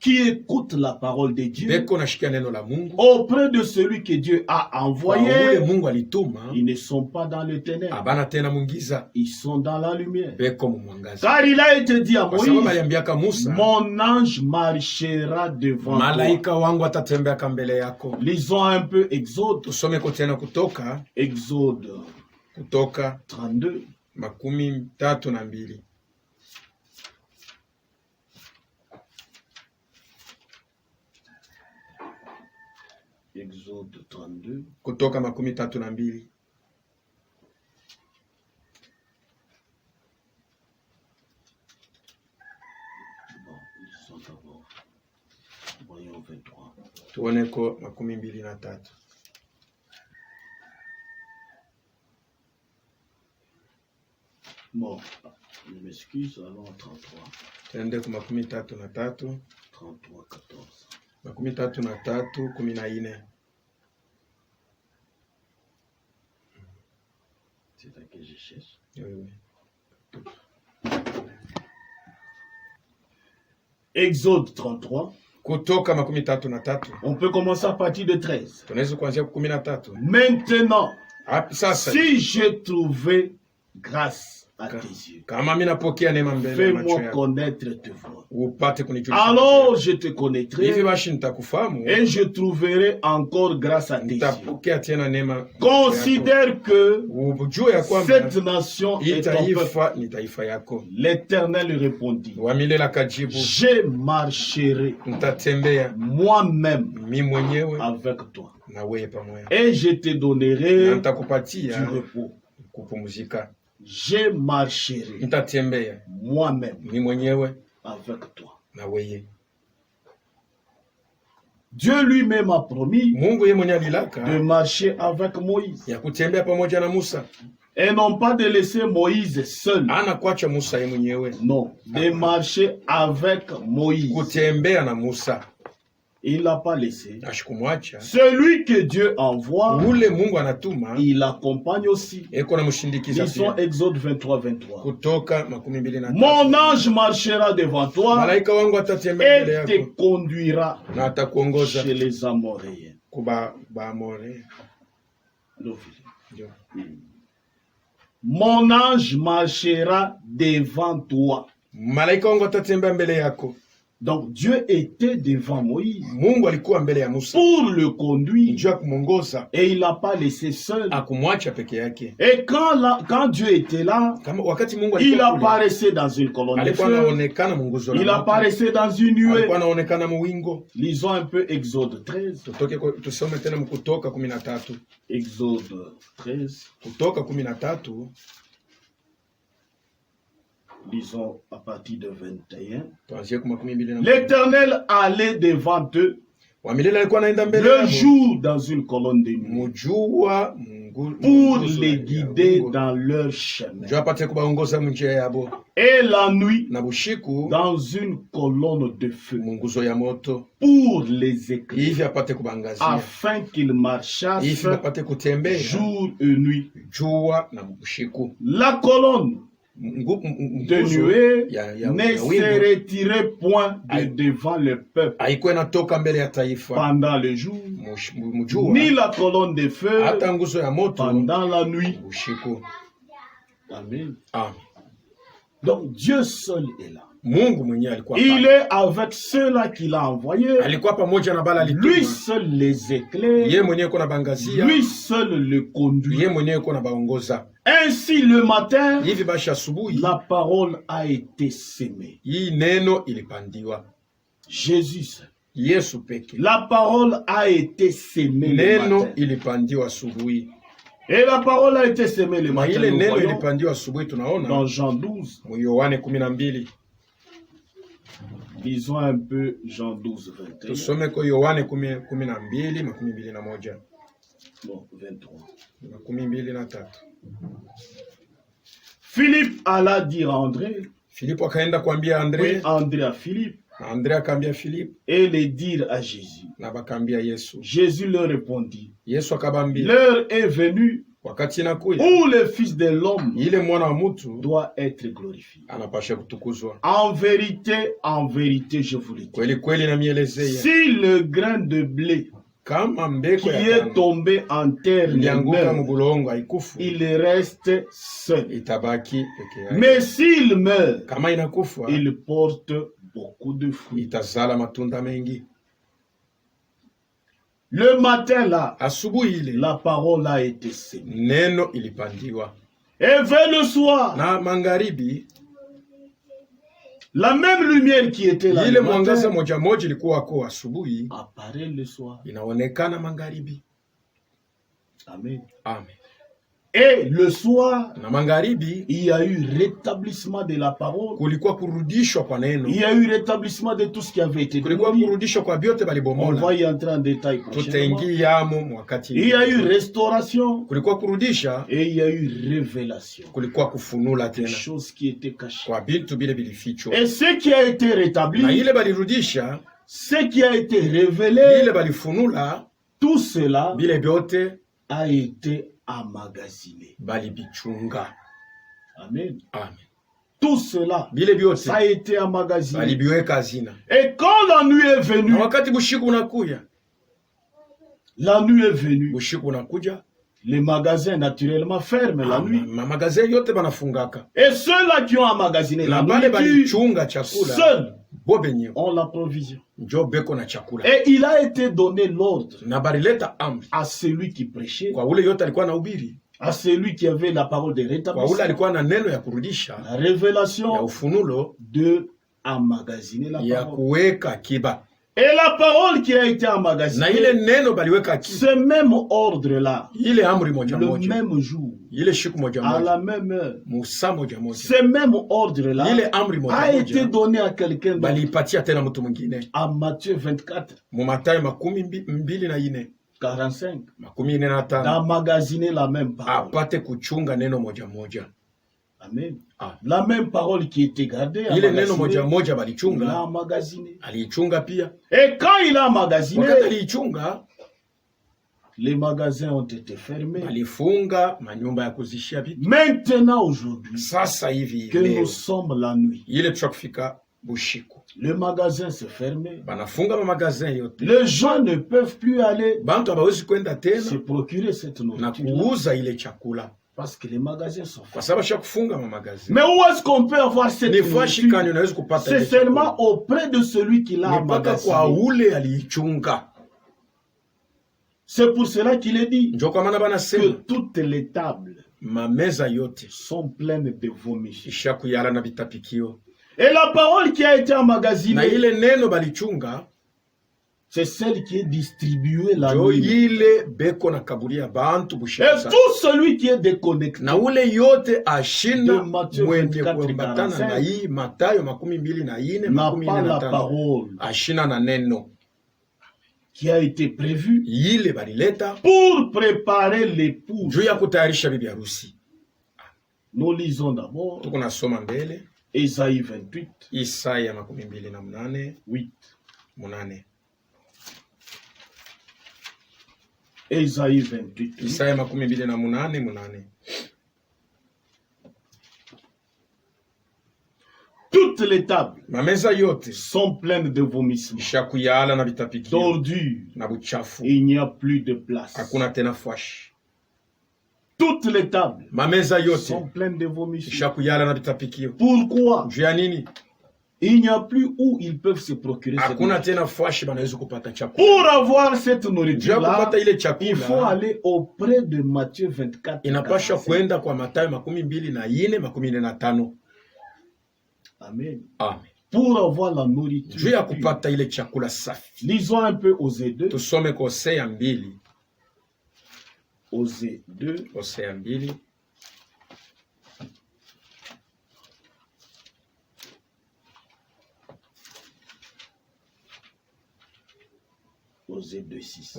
qui écoutent la parole de Dieu beko nashikia neno la Mungu, auprès de celui que Dieu a kwa envoyé, ule Mungu alituma, ils ne sont pas dans le ténèbre, abana tena mungiza, ils sont dans la lumière. beko mu mwangaza. Car il a été dit à Kwa sababu Moïse, aliambiaka Musa, mon ange marchera devant toi. malaika wangu atatembea mbele yako. Lisons un peu Exode, Tusome ko tena Exode Kutoka 32. 32. Exode 32. Kutoka 32. Bon, ils sont d'abord. Voyons 23. Tuone ko 23. Bon, je m'excuse, allons à 33. Tuende ku 33. 33, 14. 33, 14. C'est là que je cherche. Oui. Exode 33. Kutoka 33. On peut commencer à partir de 13. Tunaweza kuanzia 13. Maintenant, Sasa si j'ai trouvé grâce à tes yeux, kama mimi napokea neema mbele ya macho fais-moi yako, connaître tes voies. upate kunijulisha. Alors je te connaîtrai Hivi basi nitakufahamu et je trouverai encore grâce à tes yeux. nitapokea tena neema. Considère que Ujue ya kwamba cette nation est ton peuple. taifa ni taifa yako. L'Éternel répondit, Wa milele akajibu, je marcherai nitatembea moi-même mimi mwenyewe avec toi na wewe pamoja, et je te na donnerai du nitakupatia repos. kupumzika. Je marcherai Nitatembea moi-même mimi mwenyewe avec toi. na wewe. Dieu lui-même a promis Mungu yeye mwenyewe de alilaka marcher avec Moïse ya kutembea pamoja na Musa, et non pas de laisser Moïse seul. ana kuacha Musa yeye mwenyewe, Non, de marcher avec Moïse. kutembea na Musa, Il l'a pas laissé. ashikumwacha. Celui que Dieu envoie, Ule Mungu anatuma il l'accompagne aussi. eko na mshindikiza Lisons pia. Exode 23, 23. Kutoka 23. Mon ange marchera devant toi Malaika wangu atatembea mbele et te yako conduira na atakuongoza chez les Amoréens. kuba Baamore. Ndio. Mon ange marchera devant toi. Malaika wangu atatembea mbele yako. Donc Dieu était devant Moïse Mungu alikuwa mbele ya Musa pour le conduire njoo kumwongoza, et il l'a pas laissé seul. akumwacha peke yake. Et quand Dieu était là, Kama wakati Mungu il alikuwa kule, apparaissait dans une colonne de alikuwa feu, anaonekana munguzo la il moto, apparaissait dans une nuée. alikuwa anaonekana muwingo. Lisons un peu Exode 13. Tusome tena Kutoka 13. Exode 13. Kutoka 13 Lisons à partir de 21. tuanzie kwa 21. L'Éternel allait devant eux Wa milele alikuwa anaenda mbele le yao jour dans une colonne de nuit mujua pour les guider dans leur chemin. njoo apate kubaongoza munjia yabo, Et la nuit na bushiku dans une colonne de feu munguzo ya moto, pour les éclairer, hivi apate kubangazia, afin qu'ils marchassent hivi apate kutembea jour et nuit. jua na bushiku. La colonne de nuée ne se retirait point de devant le peuple haikuwa inatoka mbele ya taifa pendant le jour, mujua, ni la colonne de feu hata nguzo ya moto pendant la nuit. bushiku. Amen. Amen. Donc Dieu seul est là. Mungu mwenyewe alikuwa Il pale, est avec ceux-là qu'il a envoyés. alikuwa pamoja na bala Lui alituma, seul les éclaire. yeye mwenyewe kuna bangazia, Lui seul le conduit. yeye mwenyewe kuna baongoza. Ainsi le matin, Hivi basi asubuhi la parole a été sémée. hii neno ilipandiwa. Jésus, Yesu peke la parole a été sémée le neno matin. ilipandiwa asubuhi, Et la parole a été sémée le na matin. ile Nous neno voyons ilipandiwa asubuhi dans tunaona Jean 12. mu Yohane 12. Lisons un peu Jean 12, 21. Tusome kwa Yohane 12, 21. Bon, 23. 23. Philippe alla dire à André, Filipo akaenda kuambia oui, Andre, André à Philippe, na Andre akaambia Filipo, et le dire à Jésus. na bakaambia Yesu. Jésus leur répondit, Yesu akabambia, l'heure est venue wakati inakuya où le Fils de l'homme ile mwana wa mtu doit être glorifié. anapasha kutukuzwa. En vérité, je vous le dis. Kweli kweli namielezea, Si le grain de blé kama qui mbeko ya est ngano tombé en terre ne ilianguka meurt, mubulongo haikufu, il reste seul. itabaki peke yake. Mais s'il meurt, Kama inakufa il porte beaucoup de fruits. itazala matunda mengi. Le matin là, Asubuhi ile la parole a été sémée. neno ilipandiwa, Et vers le soir, na magharibi la même lumière qui était là ile le mwangaza matin moja moja ilikuwa kwa asubuhi apparaît le soir. inaonekana magharibi. Amen. Amen. Et le soir, Na magharibi il y a eu rétablissement de la parole. kulikuwa kurudishwa kwa neno, Il y a eu rétablissement de tout ce qui avait été kulikuwa démoli. kurudishwa kwa vyote On balibomola. va y entrer en détail prochainement. Tutaingiamo mwakati. Il y a eu restauration Kulikuwa kurudisha, et il y a eu révélation. kulikuwa kufunula Des tena choses qui étaient cachées. kwa vitu vile vilifichwa, Et ce qui a été na rétabli, ile balirudisha, ce qui a été ile révélé, balifunula, tout cela vile vyote a été emmagasiné. balibichunga. Amen. Amen. Tout cela, ça a été emmagasiné. Et quand la nuit est venue, les magasins naturellement ferment la nuit. Et ceux-là qui ont emmagasiné la nourriture, seuls ont la provision. Et il a été donné l'ordre à celui qui prêchait, à celui qui avait la parole de rétablissement, la révélation de emmagasiner la parole. Et la parole qui a été emmagasinée, ce même ordre-là, le même jour, à la même heure, ce même ordre-là a été donné à quelqu'un d'autre. À Matthieu 24, 45, d'emmagasiner la même parole. Amen. La même parole qui était gardée, il a emmagasiné. Et quand il a emmagasiné, les magasins ont été fermés. Maintenant, aujourd'hui, que nous sommes la nuit, le magasin s'est fermé. Les gens ne peuvent plus aller se procurer cette nourriture. Parce que les magasins sont fermés. Mais où est-ce qu'on peut avoir cette nourriture? C'est seulement auprès de celui qui l'a emmagasiné. C'est pour cela qu'il est dit que toutes les tables sont pleines de vomi. Et la parole qui a été emmagasinée, c'est celle qui est distribuée la nuit. Et tout celui qui est déconnecté de Matthieu 24, 45 n'a pas la parole qui a été prévue pour préparer l'épouse. Nous lisons d'abord Ésaïe 28, 8. Ésaïe 28. Toutes les tables sont pleines de vomissements, d'ordures. Il n'y a plus de place. Toutes les tables sont pleines de vomissements. Pourquoi? Il n'y a plus où ils peuvent se procurer cette nourriture. Pour avoir cette nourriture-là, il faut aller auprès de Matthieu 24. Amen. Pour avoir la nourriture. Lisons un peu Osée 2. Osée 2. Osée 2:6.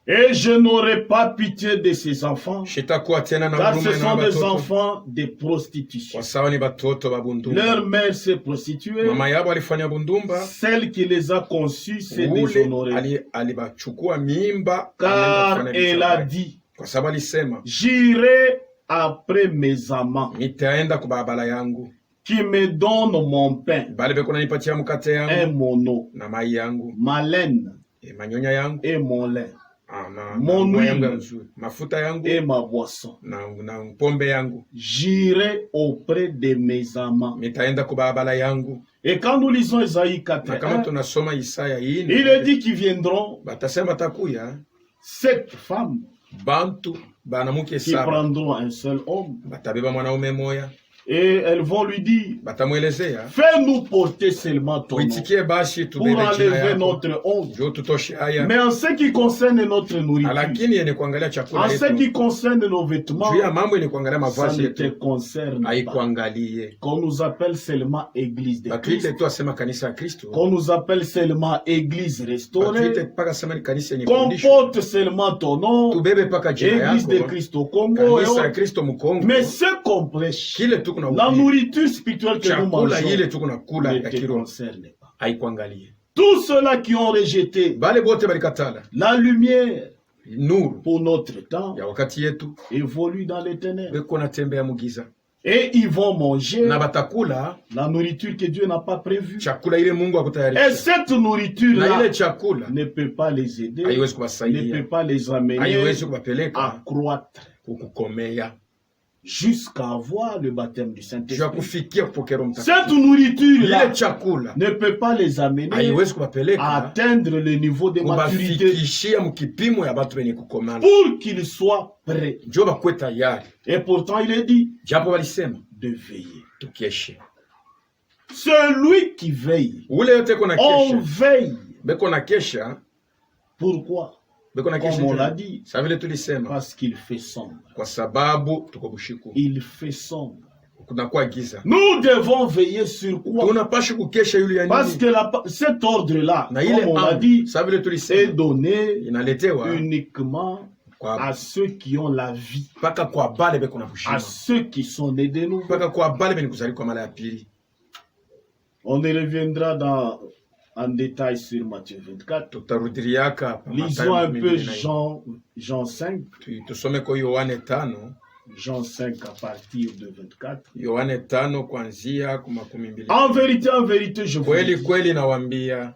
Et je n'aurai pas pitié de ces enfants, car ce sont des enfants de prostitution. Leur mère s'est prostituée, celle qui les a conçus s'est déshonorée, car elle a dit, j'irai après mes amants, qui me donnent mon pain et mon eau, ma laine et mon lait, mon huile et ma boisson. J'irai auprès de mes amants. Et quand nous lisons Isaïe 4, il est dit qu'ils viendront, 7 femmes qui prendront un seul homme. Et elles vont lui dire, fais-nous porter seulement ton nom pour enlever notre honte. Mais en ce qui concerne notre nourriture, en ce qui concerne nos vêtements, ça ne te concerne pas. Qu'on nous appelle seulement Église de Christ, qu'on nous appelle seulement Église restaurée, qu'on porte seulement ton nom, Église de Christ au Congo, mais ce qu'on prêche, la nourriture spirituelle que nous mangeons ne te concerne pas. Tous ceux-là qui ont rejeté la lumière pour notre temps évoluent dans les ténèbres. Et ils vont manger na batakula la nourriture que Dieu n'a pas prévue. Chakula ile Mungu hakutayarisha. Et cette nourriture-là na ile chakula ne peut pas les aider, haiwezi ne kuwasaidia, peut pas les amener haiwezi à kuwapeleka croître kukukomea jusqu'à avoir le baptême du juu ya Saint-Esprit. kufikia kupokea Roho Cette Mtakatifu. nourriture-là Ile chakula ne peut pas les amener haiwezi à kuwapeleka atteindre le niveau de maturité kubafikishia mkipimo ya batu wenye kukomana, pour qu'ils soient prêts. njo bakwe tayari. Et pourtant, il est dit Japo walisema de veiller. tukeshe. Celui qui veille, Ule yote kona on kesha, veille. beko na kesha, Pourquoi? beko na kesha. Comme on l'a dit, Sa vile tulisema, parce qu'il fait sombre. kwa sababu tuko bushiku, Il fait sombre. kunakuwa giza. Nous devons veiller sur quoi? Tunapasha kukesha yule ya Parce nini? que cet ordre-là, Na ile comme on l'a amri, dit, sa vile est tulisema, donné inaletewa uniquement kwa à ceux qui ont la vie, mpaka kwa bale beko na à bushima, ceux qui sont nés de nouveau. mpaka kwa bale beni kuzali kwa mara ya pili. On y reviendra en détail sur Matthieu 24. Tutarudiriaka Lisons un peu Jean 5. Tusome kwa Yohane 5, Jean 5 à partir de 24. Yohane 5 kuanzia kwa 12. En vérité, je vous Kweli dis, kweli nawaambia,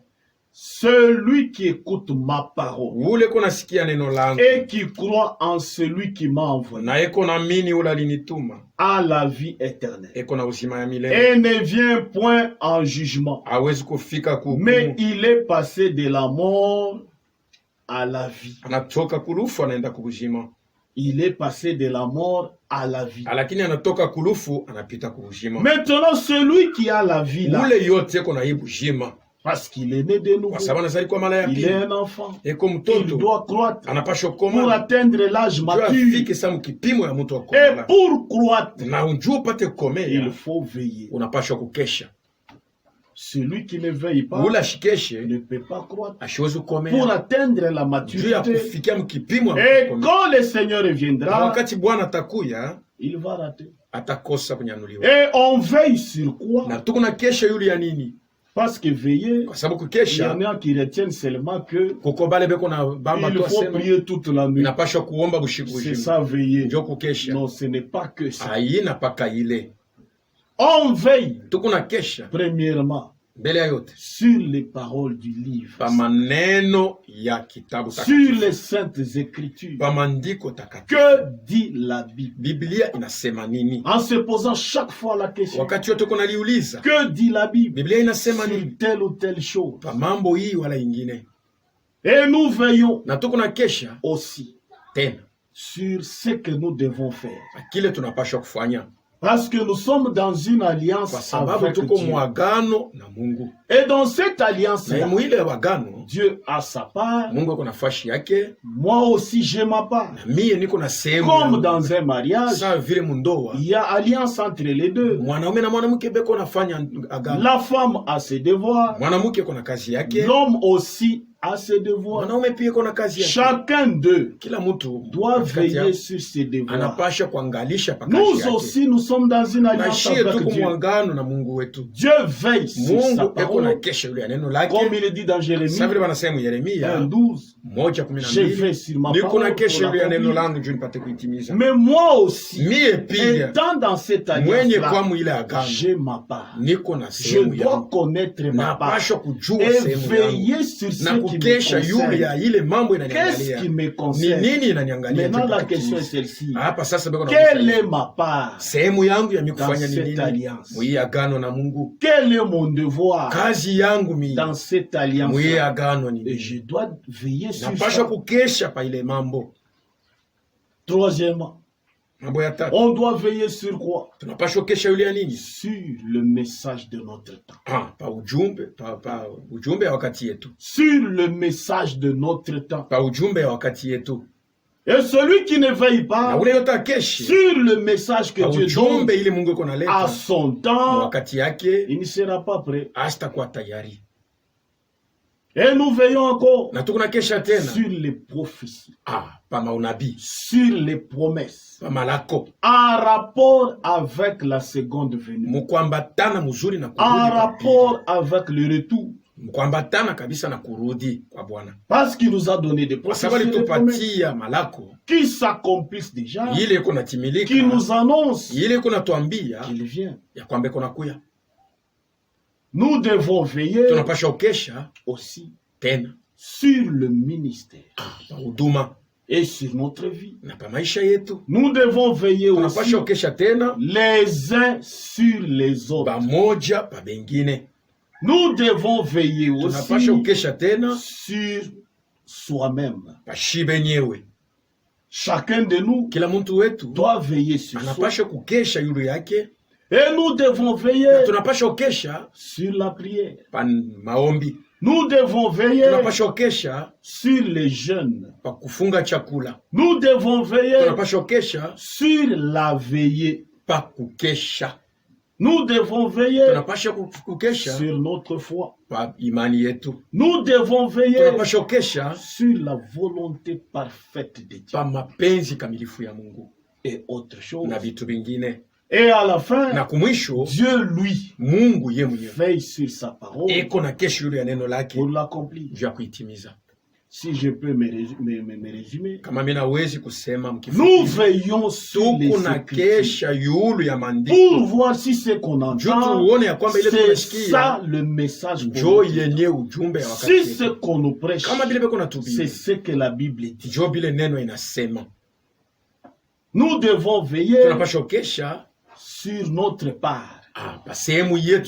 celui qui écoute ma parole ule kona sikia neno langu et qui croit en celui qui m'a envoyé na eko na mini ule alinituma a la vie éternelle eko na uzima ya milele, et ne vient point en jugement, hawezi kufika mais kuhukumu, il est passé de la mort à la vie. anatoka kulufu anaenda kubuzima. Il est passé de la mort à la vie. Lakini anatoka kulufu anapita kubuzima. Maintenant, celui qui a la vie là, Ule yote eko na hii buzima, parce qu'il est né de nouveau, kwa sababu anazali kwa mara ya il est pili, un enfant, eko il mtoto doit croître anapasha pour koma atteindre l'âge juu mature. afike sa mkipimo ya mtu wa Et komala, pour croître, na unjua upate il kukomea faut veiller. unapasha kukesha. Celui qui ne veille pas Ule ashikeshe ne peut pas croître ashiwezi pour kukomea atteindre la juu ya maturité. kufikia mkipimo ya Et kukomea. quand le Seigneur Na reviendra, wakati Bwana atakuya il va rater. atakosa kunyanuliwa. Et on veille sur quoi? Na tuko na kesha yule ya nini? Parce que veiller, Kwa sababu il y kukesha en a qui retiennent seulement que kuko bale beko na bamba il tu faut asema prier toute la nuit. inapasha kuomba bushiku C'est bushiku. ça veiller. Njo kukesha. Non, ce n'est pas que ça. Haina paka ile. On veille, Tuko na kesha premièrement, mbele ya yote sur les paroles du livre, pa maneno ya kitabu sur takatifu, les saintes écritures. pa maandiko takatifu. Que dit la Bible? Biblia inasema nini? En se posant chaque fois la question, Wakati yote uko naliuliza, que dit la Bible Biblia inasema sur nini? telle ou telle chose? Pa mambo hii wala ingine. Et nous veillons Na tuko na kesha aussi tena sur ce que nous devons faire. kile tunapaswa kufanya, Parce que nous sommes dans une kwa alliance sababu avec tuko Dieu. mwagano na Mungu, Et dans cette na alliance-là, mwile wagano Dieu a sa part, Mungu ako nafasi yake, moi aussi j'ai ma part. na mie niko na sehemu Comme yangu. dans un mariage, Sawa vile mundoa il y a alliance entre les deux. mwanaume na mwanamke beko nafanya agano, La femme a ses devoirs, mwanamke iko na kazi yake, l'homme aussi a ses devoirs. mwanaume pia iko na kazi yake. Chacun d'eux Kila mtu doit katikati yao veiller sur ses devoirs. anapasha kuangalisha pa kazi Nous yake. aussi, nous sommes dans une Na alliance shie avec tuko Dieu. mwangano na Mungu wetu. Dieu veille sur sa Mungu eko na parole. kesha yule ya neno lake, Comme il est dit dans Jérémie sasa vile wanasema Yeremia 1:12, je 1:12, veille sur ma niko na parole kesha pour yule ya neno l'accomplir. langu juu nipate kuitimiza. Mais moi aussi, Mie pia étant dans cette mwenye alliance-là, kwamu ile agano j'ai ma part. niko na Je sehemu dois yangu, connaître ma part napasha kujua et sehemu yangu veiller sur na ce qui me kukesha yule ya concerne. ile mambo Qu'est-ce inaniangalia. qui me Ni concerne? nini inaniangalia? Maintenant, juu la nipate question est kutimiza. celle-ci. Hapa sasa beko Quelle na est ma part? sehemu yangu ya mimi Dans kufanya ni cette nini? alliance. Mwi agano na Mungu. Quel est mon devoir Kazi yangu mimi dans cette alliance? mwi agano ni Et nini? je dois veiller sur Napasha ça. kukesha pa ile mambo. Troisièmement, Mambo ya tatu. on doit veiller sur quoi? Tunapasha kukesha yule ya nini? Sur le message de notre temps. Pa ujumbe, pa ujumbe ya wakati yetu. Sur le message de notre temps. Pa ujumbe ya wakati yetu. Et celui qui ne veille Na pas ule yote akeshi. sur le message que Pa Dieu donne ujumbe ile Mungu iko à naleta son na temps, wakati yake il ne sera pas prêt. hatakuwa tayari. Et nous veillons encore Na tuko na kesha tena sur les prophéties, pa maunabii, sur les promesses, pa malako, en rapport avec la seconde venue, mukuambatana mzuri na en kurudi kwa pili. rapport avec le retour, Kuambatana kabisa na kurudi kwa Bwana. Parce qu'il nous a donné des prophéties malako qui s'accomplissent déjà, ile iko natimilika, qui nous annonce ile iko natuambia qu'il vient, ya kwamba iko nakuya. Nous devons veiller tunapasha ukesha aussi tena sur le ministère huduma et sur notre vie. Na pa maisha yetu nous devons veiller aussi tunapasha ukesha tena les uns sur les autres, pamoja pa bengine. Nous devons veiller aussi sur soi-même. Pashibenyewe. Chacun de nous kila mtu wetu doit veiller sur anapasha kukesha yulu yake. Et nous devons veiller tunapasha ukesha sur la prière. Pan maombi. Nous devons veiller tunapasha ukesha sur les jeûnes. Pa kufunga chakula. Nous devons veiller tunapasha ukesha sur la veillée. Pa kukesha. Nous devons veiller sur notre foi. Nous devons veiller sur la volonté parfaite de Dieu. Et autre chose. Et à la fin, Dieu lui veille sur sa parole pour l'accomplir. Si je peux me résumer, nous veillons sur les Écritures pour voir si ce qu'on entend, c'est ça le message pour nous. Si ce qu'on nous prêche, c'est ce que la Bible dit. Nous devons veiller sur notre part.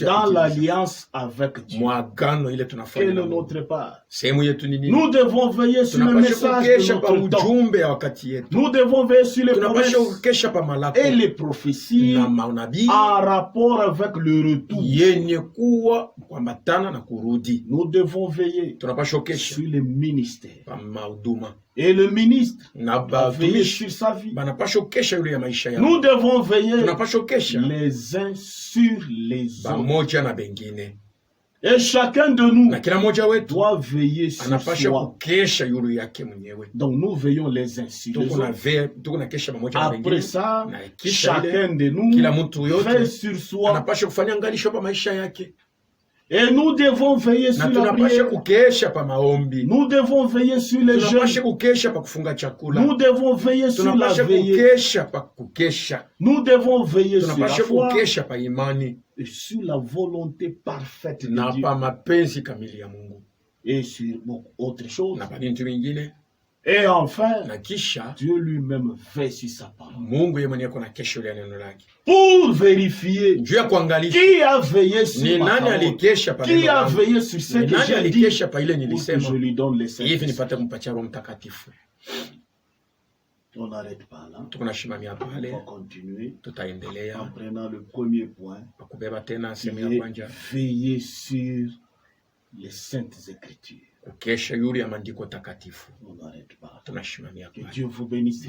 Dans l'alliance avec Dieu. Quelle est notre part? Nous devons veiller sur le message de notre temps. Nous devons veiller sur les promesses et les prophéties en rapport avec le retour. Nous devons veiller sur les ministères. Et le ministre va veiller sur sa vie. Nous devons veiller les uns sur les autres. Et chacun de nous doit veiller sur soi. Donc nous veillons les uns sur les autres. Après ça, chacun de nous veille sur soi. Et nous devons veiller sur la prière. Nous devons veiller sur les jeûnes. Nous devons veiller sur la veillée. Nous devons veiller sur la foi et sur la volonté parfaite de Dieu. Et sur autre chose. Et enfin, Dieu lui-même veille sur sa parole. Pour vérifier qui a veillé sur ma parole, qui a veillé sur ce que j'ai dit, pour que je lui donne les Saint-Esprit. On n'arrête pas là. On va continuer en prenant le premier point, qui est veiller sur les Saintes Écritures. On n'arrête pas. Que Dieu vous bénisse.